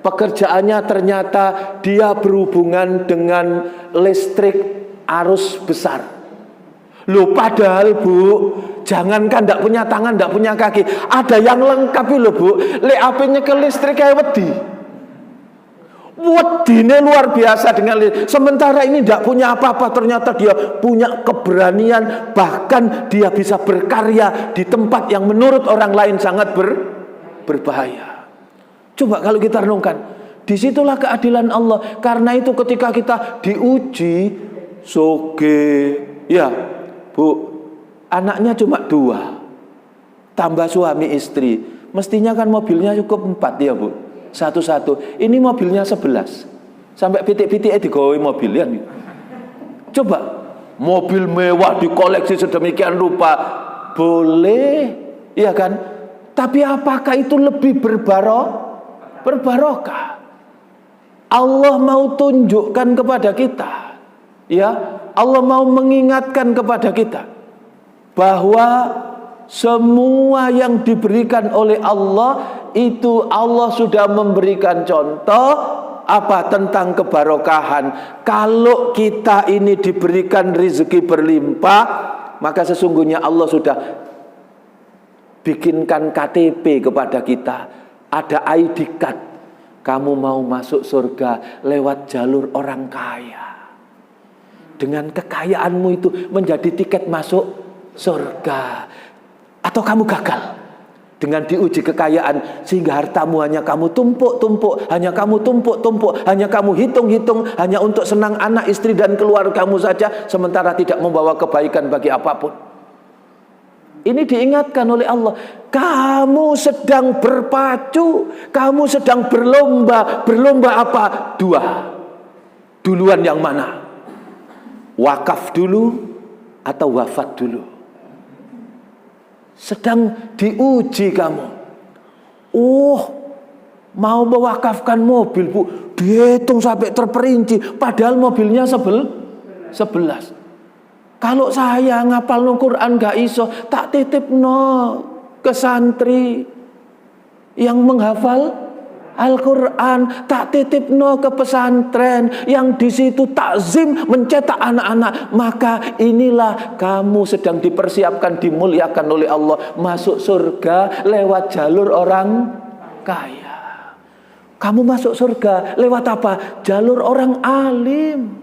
Pekerjaannya ternyata dia berhubungan dengan listrik arus besar. Loh padahal Bu, jangankan tidak punya tangan, tidak punya kaki, ada yang lengkap loh Bu. Lek apinya ke listrik kayak wedi. Wedine luar biasa dengan listrik. Sementara ini tidak punya apa-apa, ternyata dia punya keberanian, bahkan dia bisa berkarya di tempat yang menurut orang lain sangat berbahaya. Coba kalau kita renungkan, disitulah keadilan Allah. Karena itu ketika kita diuji, soge, ya Bu, anaknya cuma 2, tambah suami istri, mestinya kan mobilnya cukup 4 ya Bu, satu-satu. Ini mobilnya 11, sampai pitik-pitiknya digawe mobil ya. Coba, mobil mewah dikoleksi sedemikian rupa, boleh, ya kan? Tapi apakah itu lebih berbarokah. Allah mau tunjukkan kepada kita, ya, Allah mau mengingatkan kepada kita bahwa semua yang diberikan oleh Allah itu Allah sudah memberikan contoh apa tentang kebarokahan. Kalau kita ini diberikan rezeki berlimpah, maka sesungguhnya Allah sudah bikinkan KTP kepada kita, ada ID card. Kamu mau masuk surga lewat jalur orang kaya. Dengan kekayaanmu itu menjadi tiket masuk surga. Atau kamu gagal dengan diuji kekayaan sehingga hartamu hanya kamu tumpuk-tumpuk, hanya kamu tumpuk-tumpuk, hanya kamu hitung-hitung, hanya untuk senang anak, istri dan keluargamu saja, sementara tidak membawa kebaikan bagi apapun. Ini diingatkan oleh Allah. Kamu sedang berpacu, kamu sedang berlomba. Berlomba apa? Dua. Duluan yang mana? Wakaf dulu atau wafat dulu? Sedang diuji kamu. Mau mewakafkan mobil, Bu. Dihitung sampai terperinci. Padahal mobilnya 11. Kalau saya ngapal no Quran gak iso, tak titip no ke santri yang menghafal Al-Quran, tak titip no ke pesantren yang di situ takzim mencetak anak-anak. Maka inilah kamu sedang dipersiapkan, dimuliakan oleh Allah, masuk surga lewat jalur orang kaya. Kamu masuk surga lewat apa? Jalur orang alim,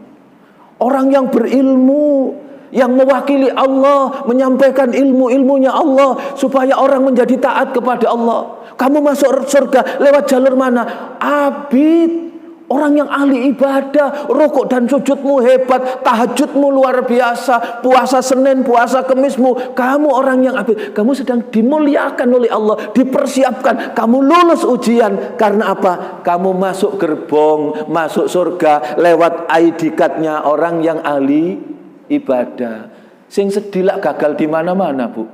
orang yang berilmu, yang mewakili Allah, menyampaikan ilmu-ilmunya Allah supaya orang menjadi taat kepada Allah. Kamu masuk surga lewat jalur mana? Abid, orang yang ahli ibadah, rukuk dan sujudmu hebat, tahajudmu luar biasa, puasa Senin, puasa Kemismu, kamu orang yang abid. Kamu sedang dimuliakan oleh Allah, dipersiapkan, kamu lulus ujian. Karena apa? Kamu masuk gerbong, masuk surga lewat ID card-nya orang yang ahli ibadah. Sing sedilak gagal di mana-mana, Bu.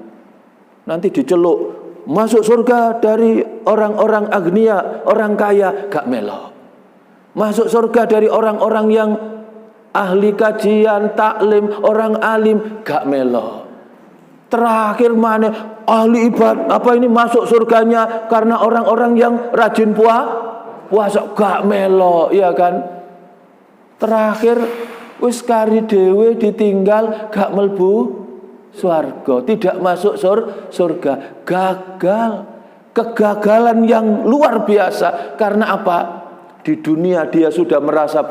Nanti diceluk masuk surga dari orang-orang agnia, orang kaya, gak melok. Masuk surga dari orang-orang yang ahli kajian, taklim, orang alim, gak melok. Terakhir mana ahli ibadah, apa ini masuk surganya karena orang-orang yang rajin puasa, gak melok, ya kan? Terakhir wis kari dewe ditinggal gak melbu swarga, tidak masuk surga. Gagal, kegagalan yang luar biasa. Karena apa? Di dunia dia sudah merasa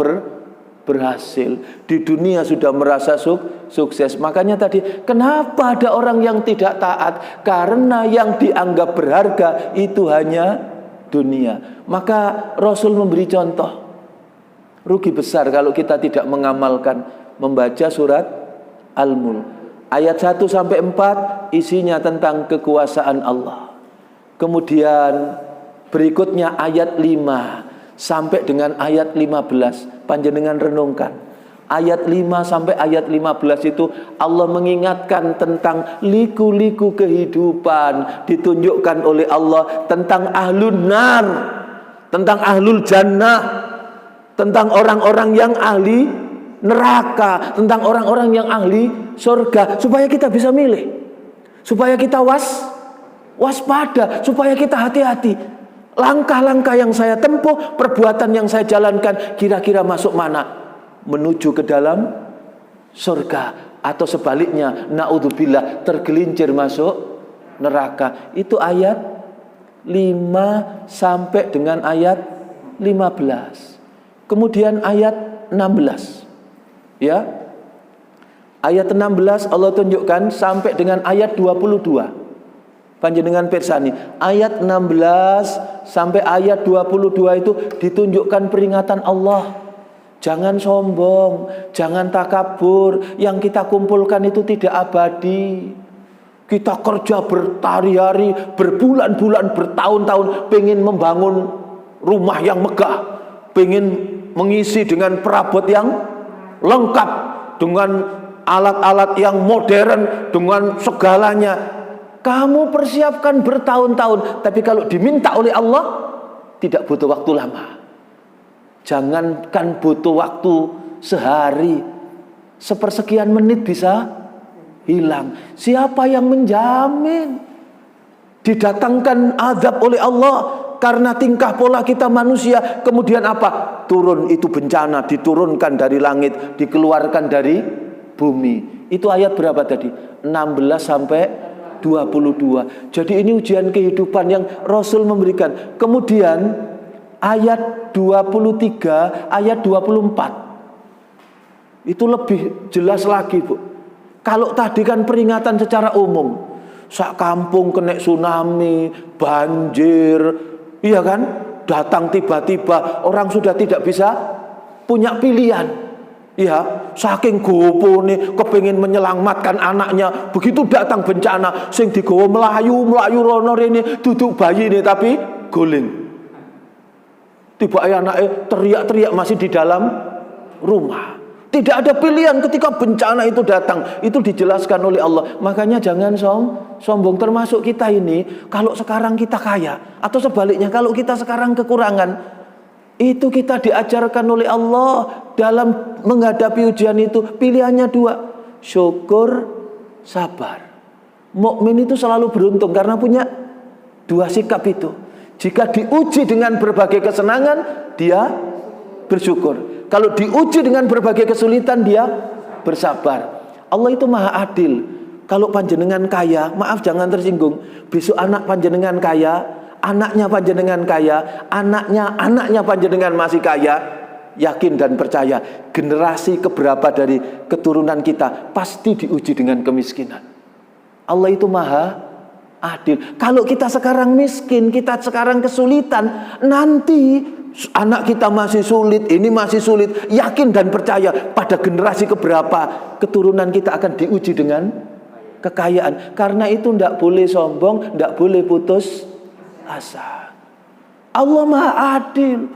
berhasil, di dunia sudah merasa sukses. Makanya tadi, kenapa ada orang yang tidak taat? Karena yang dianggap berharga itu hanya dunia. Maka Rasul memberi contoh, rugi besar kalau kita tidak mengamalkan membaca surat Al-Mulk. Ayat 1-4 isinya tentang kekuasaan Allah. Kemudian berikutnya ayat 5 sampai dengan ayat 15. Panjenengan renungkan. Ayat 5 sampai ayat 15 itu Allah mengingatkan tentang liku-liku kehidupan ditunjukkan oleh Allah, tentang ahlun nar, tentang ahlul jannah, tentang orang-orang yang ahli neraka, tentang orang-orang yang ahli surga, supaya kita bisa milih, supaya kita waspada, supaya kita hati-hati. Langkah-langkah yang saya tempuh, perbuatan yang saya jalankan, kira-kira masuk mana? Menuju ke dalam surga, atau sebaliknya, naudzubillah, tergelincir masuk neraka. Itu ayat 5 sampai dengan ayat 15. Kemudian ayat 16. Ya. Ayat 16 Allah tunjukkan sampai dengan ayat 22. Panjenengan pirsani, ayat 16 sampai ayat 22 itu ditunjukkan peringatan Allah. Jangan sombong, jangan takabur. Yang kita kumpulkan itu tidak abadi. Kita kerja berhari-hari, berbulan-bulan, bertahun-tahun pengen membangun rumah yang megah, pengen mengisi dengan perabot yang lengkap, dengan alat-alat yang modern, dengan segalanya. Kamu persiapkan bertahun-tahun, tapi kalau diminta oleh Allah, tidak butuh waktu lama. Jangankan butuh waktu sehari, sepersekian menit bisa hilang. Siapa yang menjamin didatangkan azab oleh Allah karena tingkah pola kita manusia? Kemudian apa? Turun itu bencana, diturunkan dari langit, dikeluarkan dari bumi. Itu ayat berapa tadi? 16 sampai 22. Jadi ini ujian kehidupan yang Rasul memberikan. Kemudian ayat 23, ayat 24. Itu lebih jelas lagi, Bu. Kalau tadi kan peringatan secara umum, sak kampung kena tsunami, banjir, iya kan? Datang tiba-tiba, orang sudah tidak bisa punya pilihan. Ya, saking gopo nih kepingin menyelamatkan anaknya, begitu datang bencana, sing digawa melayu rono rene duduk bayi nih tapi guling. Tiba anaknya teriak-teriak masih di dalam rumah. Tidak ada pilihan ketika bencana itu datang. Itu dijelaskan oleh Allah. Makanya jangan sombong. Termasuk kita ini, kalau sekarang kita kaya, atau sebaliknya kalau kita sekarang kekurangan, itu kita diajarkan oleh Allah dalam menghadapi ujian itu. Pilihannya dua, syukur, sabar. Mukmin itu selalu beruntung karena punya dua sikap itu. Jika diuji dengan berbagai kesenangan, dia bersyukur. Kalau diuji dengan berbagai kesulitan, dia bersabar. Allah itu maha adil. Kalau panjenengan kaya, maaf jangan tersinggung, besok anak panjenengan kaya, anaknya panjenengan kaya, anaknya panjenengan masih kaya, yakin dan percaya, generasi keberapa dari keturunan kita pasti diuji dengan kemiskinan. Allah itu maha adil. Kalau kita sekarang miskin, kita sekarang kesulitan, nanti anak kita masih sulit, ini masih sulit, yakin dan percaya pada generasi keberapa keturunan kita akan diuji dengan kekayaan. Karena itu tidak boleh sombong, tidak boleh putus asa. Allah maha adil.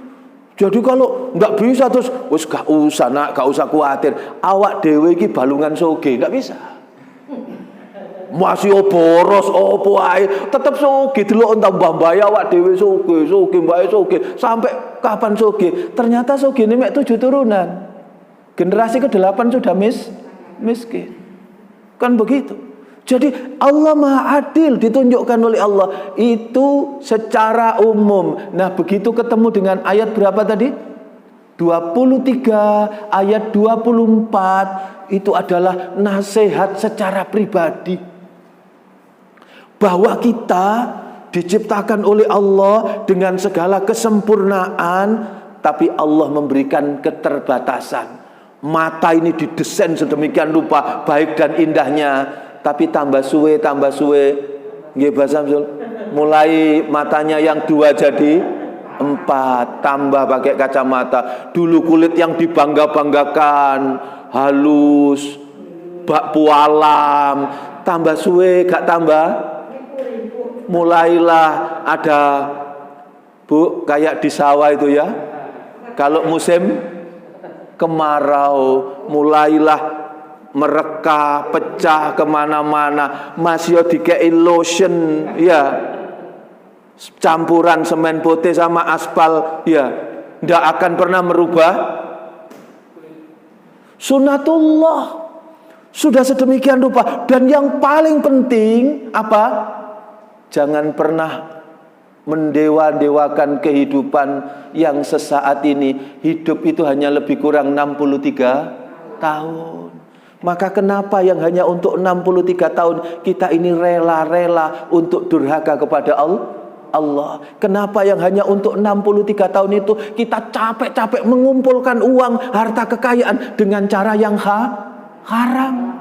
Jadi kalau tidak bisa terus wis gak usah nak, gak usah khawatir, awak dhewe iki balungan soge, tidak bisa. Masih boros opo ae tetep soge, delok tambah mbaya awak dhewe soge mbae soge sampai kapan soge? Ternyata soge ini mek 7 turunan. Generasi ke-8 sudah miskin. Kan begitu. Jadi Allah maha adil ditunjukkan oleh Allah itu secara umum. Nah, begitu ketemu dengan ayat berapa tadi? 23 ayat 24 itu adalah nasihat secara pribadi. Bahwa kita diciptakan oleh Allah dengan segala kesempurnaan, tapi Allah memberikan keterbatasan. Mata ini didesain sedemikian rupa baik dan indahnya, tapi tambah suwe nggih bahasa mulai matanya yang 2 jadi 4, tambah pakai kacamata. Dulu kulit yang dibangga-banggakan halus, bak pualam, tambah suwe gak tambah, mulailah ada, Bu, kayak di sawah itu ya, kalau musim kemarau mulailah mereka pecah kemana-mana, masih dikei lotion ya, campuran semen putih sama aspal ya, tidak akan pernah merubah sunatullah. Sudah sedemikian rupa. Dan yang paling penting apa? Jangan pernah mendewa-dewakan kehidupan yang sesaat ini. Hidup itu hanya lebih kurang 63 tahun. Maka kenapa yang hanya untuk 63 tahun kita ini rela-rela untuk durhaka kepada Allah? Kenapa yang hanya untuk 63 tahun itu kita capek-capek mengumpulkan uang, harta kekayaan dengan cara yang haram?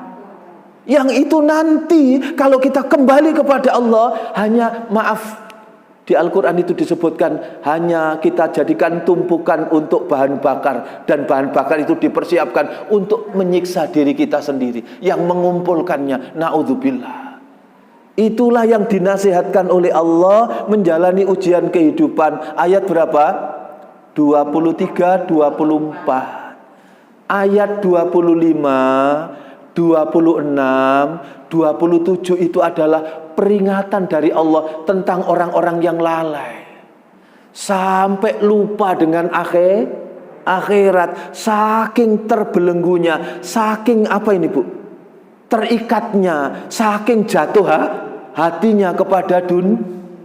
Yang itu nanti kalau kita kembali kepada Allah, hanya maaf, di Al-Quran itu disebutkan hanya kita jadikan tumpukan untuk bahan bakar, dan bahan bakar itu dipersiapkan untuk menyiksa diri kita sendiri yang mengumpulkannya. Na'udzubillah. Itulah yang dinasihatkan oleh Allah menjalani ujian kehidupan. Ayat berapa? 23, 24. Ayat 25, 26, 27 itu adalah peringatan dari Allah tentang orang-orang yang lalai. sampai lupa dengan akhirat, saking terbelenggunya, saking apa ini Bu? Terikatnya, saking jatuh hatinya kepada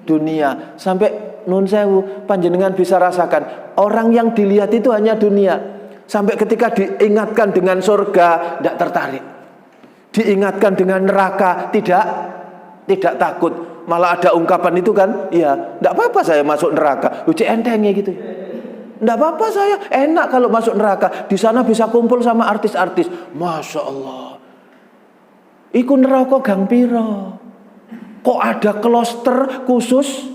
dunia. Sampai nun sewu, panjenengan bisa rasakan, orang yang dilihat itu hanya dunia. Sampai ketika diingatkan dengan surga, tidak tertarik. Diingatkan dengan neraka, tidak takut. Malah ada ungkapan itu kan, iya, tidak apa-apa saya masuk neraka. Uji entengnya gitu. Tidak apa-apa saya, enak kalau masuk neraka. Di sana bisa kumpul sama artis-artis. Masya Allah. Iku neraka gang piro? Kok ada kloster khusus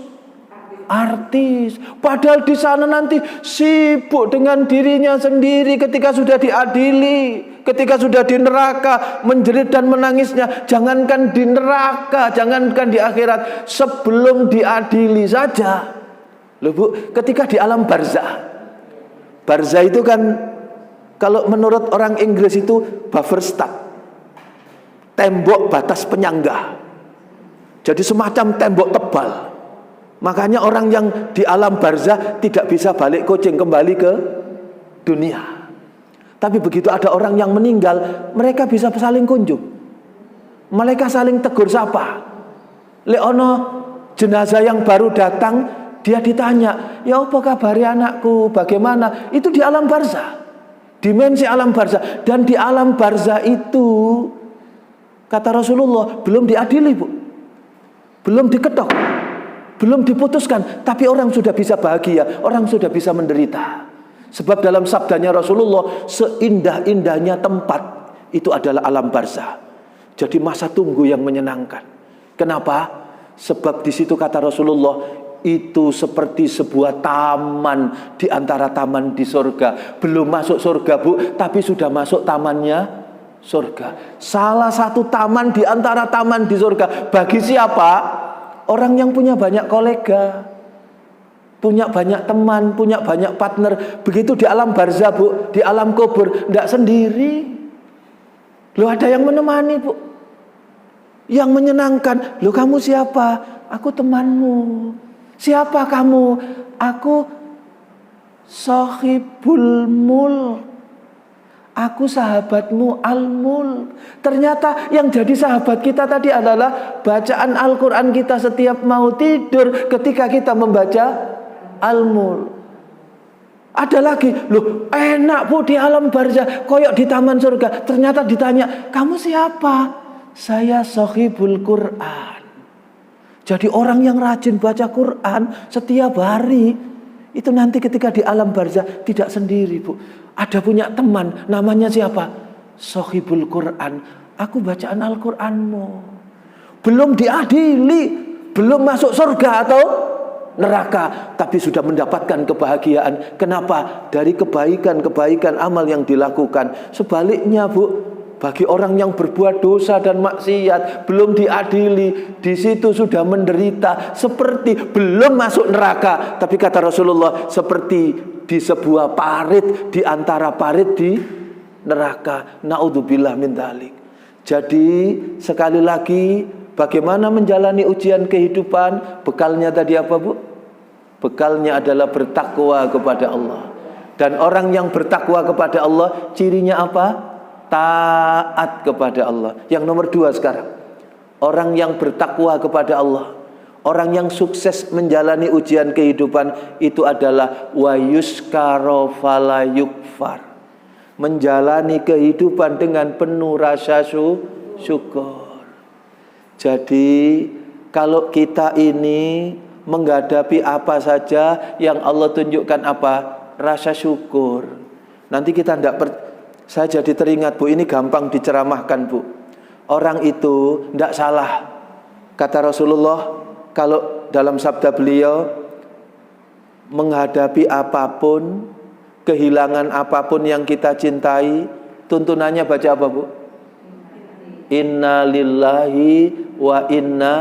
artis? Padahal di sana nanti sibuk dengan dirinya sendiri ketika sudah diadili. Ketika sudah di neraka, menjerit dan menangisnya. Jangankan di neraka, jangankan di akhirat, sebelum diadili saja. Loh Bu, ketika di alam barzah. Barzah itu kan, kalau menurut orang Inggris itu bufferstab, tembok batas penyangga. Jadi semacam tembok tebal. Makanya orang yang di alam barzah tidak bisa balik kucing kembali ke dunia. Tapi begitu ada orang yang meninggal, mereka bisa saling kunjung. Mereka saling tegur sapa. Leono jenazah yang baru datang, dia ditanya, ya apa kabarnya anakku, bagaimana? Itu di alam barzah, dimensi alam barzah. Dan di alam barzah itu, kata Rasulullah, belum diadili Bu, belum diketok, belum diputuskan, tapi orang sudah bisa bahagia, orang sudah bisa menderita. Sebab dalam sabdanya Rasulullah, seindah-indahnya tempat itu adalah alam barzah. Jadi masa tunggu yang menyenangkan. Kenapa? Sebab di situ kata Rasulullah, itu seperti sebuah taman di antara taman di surga. Belum masuk surga Bu, tapi sudah masuk tamannya surga. Salah satu taman di antara taman di surga. Bagi siapa? Orang yang punya banyak kolega, punya banyak teman, punya banyak partner. Begitu di alam barzah Bu, di alam kubur, tidak sendiri. Loh ada yang menemani Bu, yang menyenangkan. Loh kamu siapa? Aku temanmu. Siapa kamu? Aku Sohibul Mulk. Aku sahabatmu Al-Mulk. Ternyata yang jadi sahabat kita tadi adalah bacaan Al-Quran kita setiap mau tidur ketika kita membaca Al-Mulk. Ada lagi, loh enak Bu di alam barzah, koyok di taman surga. Ternyata ditanya, kamu siapa? Saya Sohibul Quran. Jadi orang yang rajin baca Quran setiap hari, itu nanti ketika di alam barzah tidak sendiri Bu. Ada punya teman, namanya siapa? Sohibul Quran. Aku bacaan Al-Quranmu. Belum diadili, belum masuk surga atau neraka, tapi sudah mendapatkan kebahagiaan. Kenapa? Dari kebaikan-kebaikan amal yang dilakukan. Sebaliknya Bu, bagi orang yang berbuat dosa dan maksiat, belum diadili, di situ sudah menderita, seperti belum masuk neraka, tapi kata Rasulullah, seperti di sebuah parit, di antara parit di neraka. Naudzubillah min dzalik. Jadi sekali lagi, bagaimana menjalani ujian kehidupan? Bekalnya tadi apa Bu? Bekalnya adalah bertakwa kepada Allah. Dan orang yang bertakwa kepada Allah, cirinya apa? Taat kepada Allah. Yang nomor 2 sekarang, orang yang bertakwa kepada Allah, orang yang sukses menjalani ujian kehidupan, itu adalah wa yuskara fala yukfar. Menjalani kehidupan dengan penuh rasa syukur. Jadi kalau kita ini menghadapi apa saja, yang Allah tunjukkan apa? Rasa syukur. Nanti kita saya jadi teringat Bu, ini gampang diceramahkan Bu. Orang itu tidak salah. Kata Rasulullah, kalau dalam sabda beliau, menghadapi apapun, kehilangan apapun yang kita cintai, tuntunannya baca apa Bu? Inna lillahi wa inna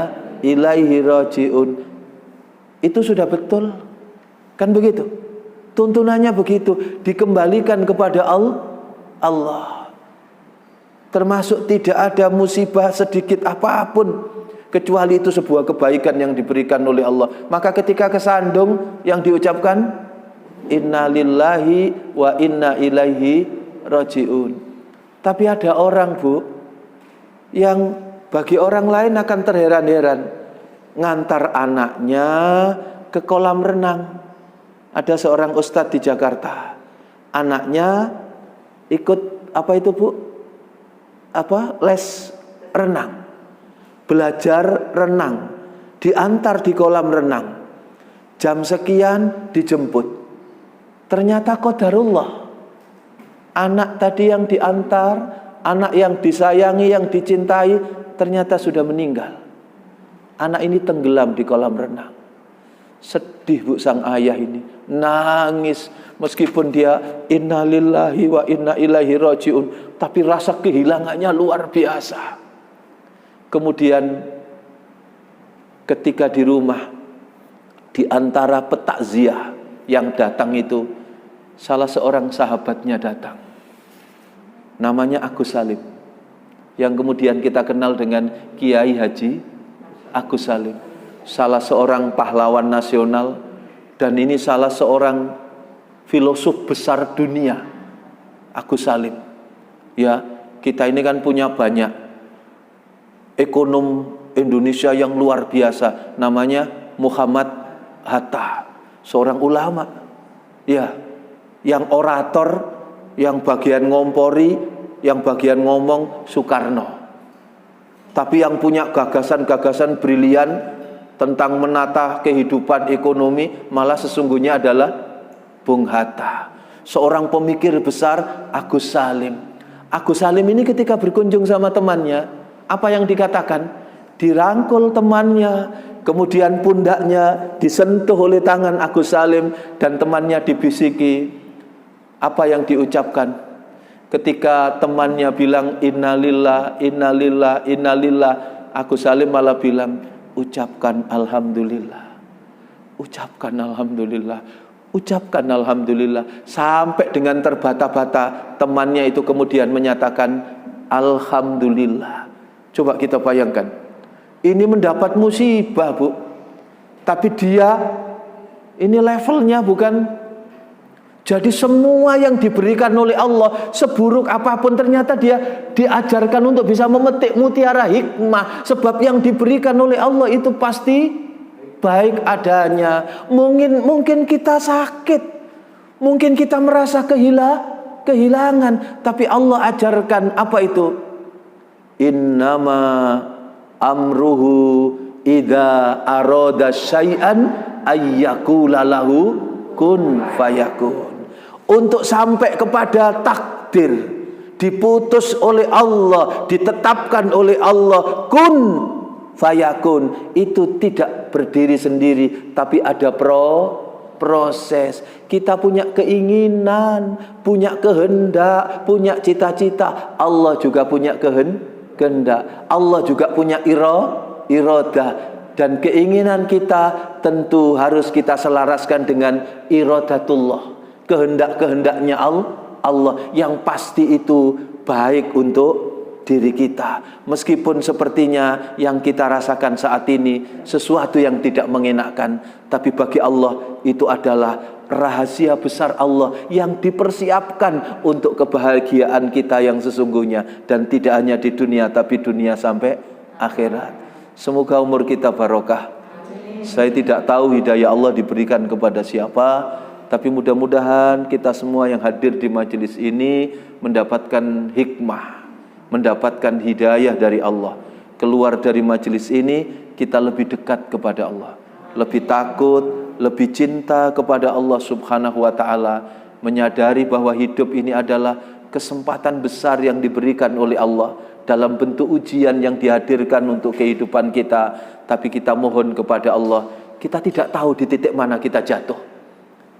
ilaihi raji'un. Itu sudah betul, kan begitu? Tuntunannya begitu, dikembalikan kepada Allah. Termasuk tidak ada musibah sedikit apapun kecuali itu sebuah kebaikan yang diberikan oleh Allah. Maka ketika kesandung yang diucapkan inna lillahi wa inna ilaihi rajiun. Tapi ada orang, Bu, yang bagi orang lain akan terheran-heran, ngantar anaknya ke kolam renang. Ada seorang ustadz di Jakarta, anaknya ikut apa itu, Bu? Les renang, belajar renang, diantar di kolam renang, jam sekian dijemput. Ternyata qadarullah, anak tadi yang diantar, anak yang disayangi, yang dicintai, ternyata sudah meninggal. Anak ini tenggelam di kolam renang. Sedih, Bu, sang ayah ini, nangis. Meskipun dia innalillahi wa inna ilaihi rajiun, tapi rasa kehilangannya luar biasa. Kemudian ketika di rumah, di antara petakziah yang datang itu, salah seorang sahabatnya datang, namanya Agus Salim, yang kemudian kita kenal dengan Kiai Haji Agus Salim, salah seorang pahlawan nasional, dan ini salah seorang filosof besar dunia, Agus Salim. Ya, kita ini kan punya banyak ekonom Indonesia yang luar biasa, namanya Muhammad Hatta, seorang ulama, ya, yang orator, yang bagian ngompori, yang bagian ngomong Soekarno. Tapi yang punya gagasan-gagasan brilian tentang menata kehidupan ekonomi malah sesungguhnya adalah Bung Hatta, seorang pemikir besar, Agus Salim. Agus Salim ini ketika berkunjung sama temannya, apa yang dikatakan? Dirangkul temannya, kemudian pundaknya disentuh oleh tangan Agus Salim, dan temannya dibisiki. Apa yang diucapkan? Ketika temannya bilang innalillah, innalillah, innalillah, Agus Salim malah bilang, ucapkan alhamdulillah, ucapkan alhamdulillah, ucapkan alhamdulillah. Sampai dengan terbata-bata temannya itu kemudian menyatakan alhamdulillah. Coba kita bayangkan, ini mendapat musibah, Bu, tapi dia ini levelnya bukan. Jadi semua yang diberikan oleh Allah, seburuk apapun, ternyata dia diajarkan untuk bisa memetik mutiara hikmah. Sebab yang diberikan oleh Allah itu pasti baik adanya. Mungkin kita sakit, mungkin kita merasa kehilangan, tapi Allah ajarkan apa itu? Innama amruhu idza arada syai'an ayyaqula lahu kun fayakun. Untuk sampai kepada takdir, diputus oleh Allah, ditetapkan oleh Allah, kun fayakun, itu tidak berdiri sendiri, tapi ada proses. Kita punya keinginan, punya kehendak, punya cita-cita. Allah juga punya kehendak. Allah juga punya iradah. Dan keinginan kita tentu harus kita selaraskan dengan iradatullah, kehendak-kehendaknya Allah yang pasti itu baik untuk diri kita. Meskipun sepertinya yang kita rasakan saat ini sesuatu yang tidak mengenakkan, tapi bagi Allah itu adalah rahasia besar Allah yang dipersiapkan untuk kebahagiaan kita yang sesungguhnya, dan tidak hanya di dunia tapi dunia sampai akhirat. Semoga umur kita barokah. Saya tidak tahu hidayah Allah diberikan kepada siapa, tapi mudah-mudahan kita semua yang hadir di majelis ini mendapatkan hikmah, mendapatkan hidayah dari Allah. Keluar dari majelis ini kita lebih dekat kepada Allah, lebih takut, lebih cinta kepada Allah Subhanahu wa ta'ala, menyadari bahwa hidup ini adalah kesempatan besar yang diberikan oleh Allah dalam bentuk ujian yang dihadirkan untuk kehidupan kita. Tapi kita mohon kepada Allah, kita tidak tahu di titik mana kita jatuh,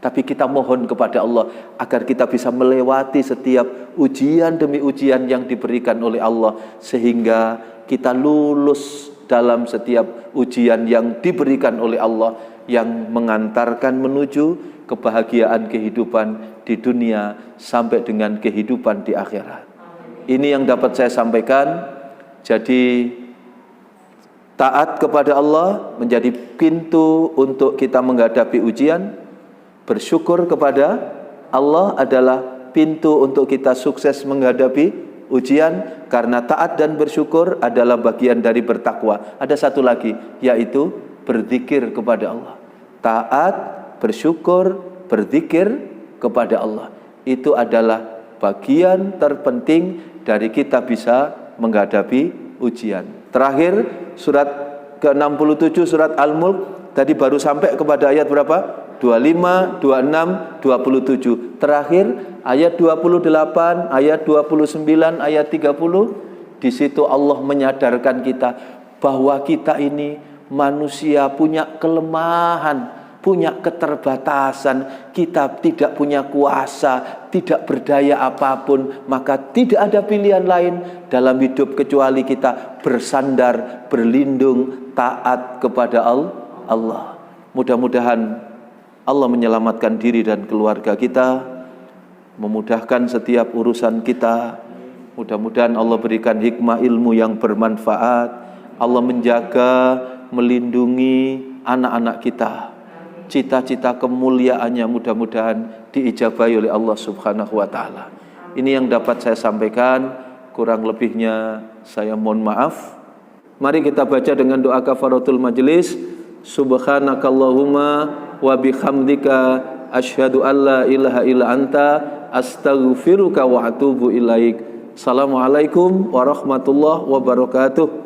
tapi kita mohon kepada Allah agar kita bisa melewati setiap ujian demi ujian yang diberikan oleh Allah, sehingga kita lulus dalam setiap ujian yang diberikan oleh Allah, yang mengantarkan menuju kebahagiaan kehidupan di dunia sampai dengan kehidupan di akhirat. Ini yang dapat saya sampaikan. Jadi Taat kepada Allah menjadi pintu untuk kita menghadapi ujian. Bersyukur kepada Allah adalah pintu untuk kita sukses menghadapi ujian. Karena taat dan bersyukur adalah bagian dari bertakwa. Ada satu lagi, yaitu berzikir kepada Allah. Taat, bersyukur, berzikir kepada Allah. Itu adalah bagian terpenting dari kita bisa menghadapi ujian. Terakhir, surat ke-67 surat Al-Mulk. Tadi baru sampai kepada ayat berapa? 25, 26, 27. Terakhir ayat 28, ayat 29, ayat 30. Di situ Allah menyadarkan kita bahwa kita ini manusia punya kelemahan, punya keterbatasan. Kita tidak punya kuasa, tidak berdaya apapun. Maka tidak ada pilihan lain dalam hidup kecuali kita bersandar, berlindung, taat kepada Allah. Mudah-mudahan Allah menyelamatkan diri dan keluarga kita, memudahkan setiap urusan kita. Mudah-mudahan Allah berikan hikmah ilmu yang bermanfaat. Allah menjaga, melindungi anak-anak kita. Cita-cita kemuliaannya mudah-mudahan diijabahi oleh Allah Subhanahu wa taala. Ini yang dapat saya sampaikan, kurang lebihnya saya mohon maaf. Mari kita baca dengan doa kafaratul majelis. Subhanakallahumma wa bihamdika asyhadu an la ilaha illa anta astaghfiruka wa atubu ilaik. Assalamualaikum warahmatullahi wabarakatuh.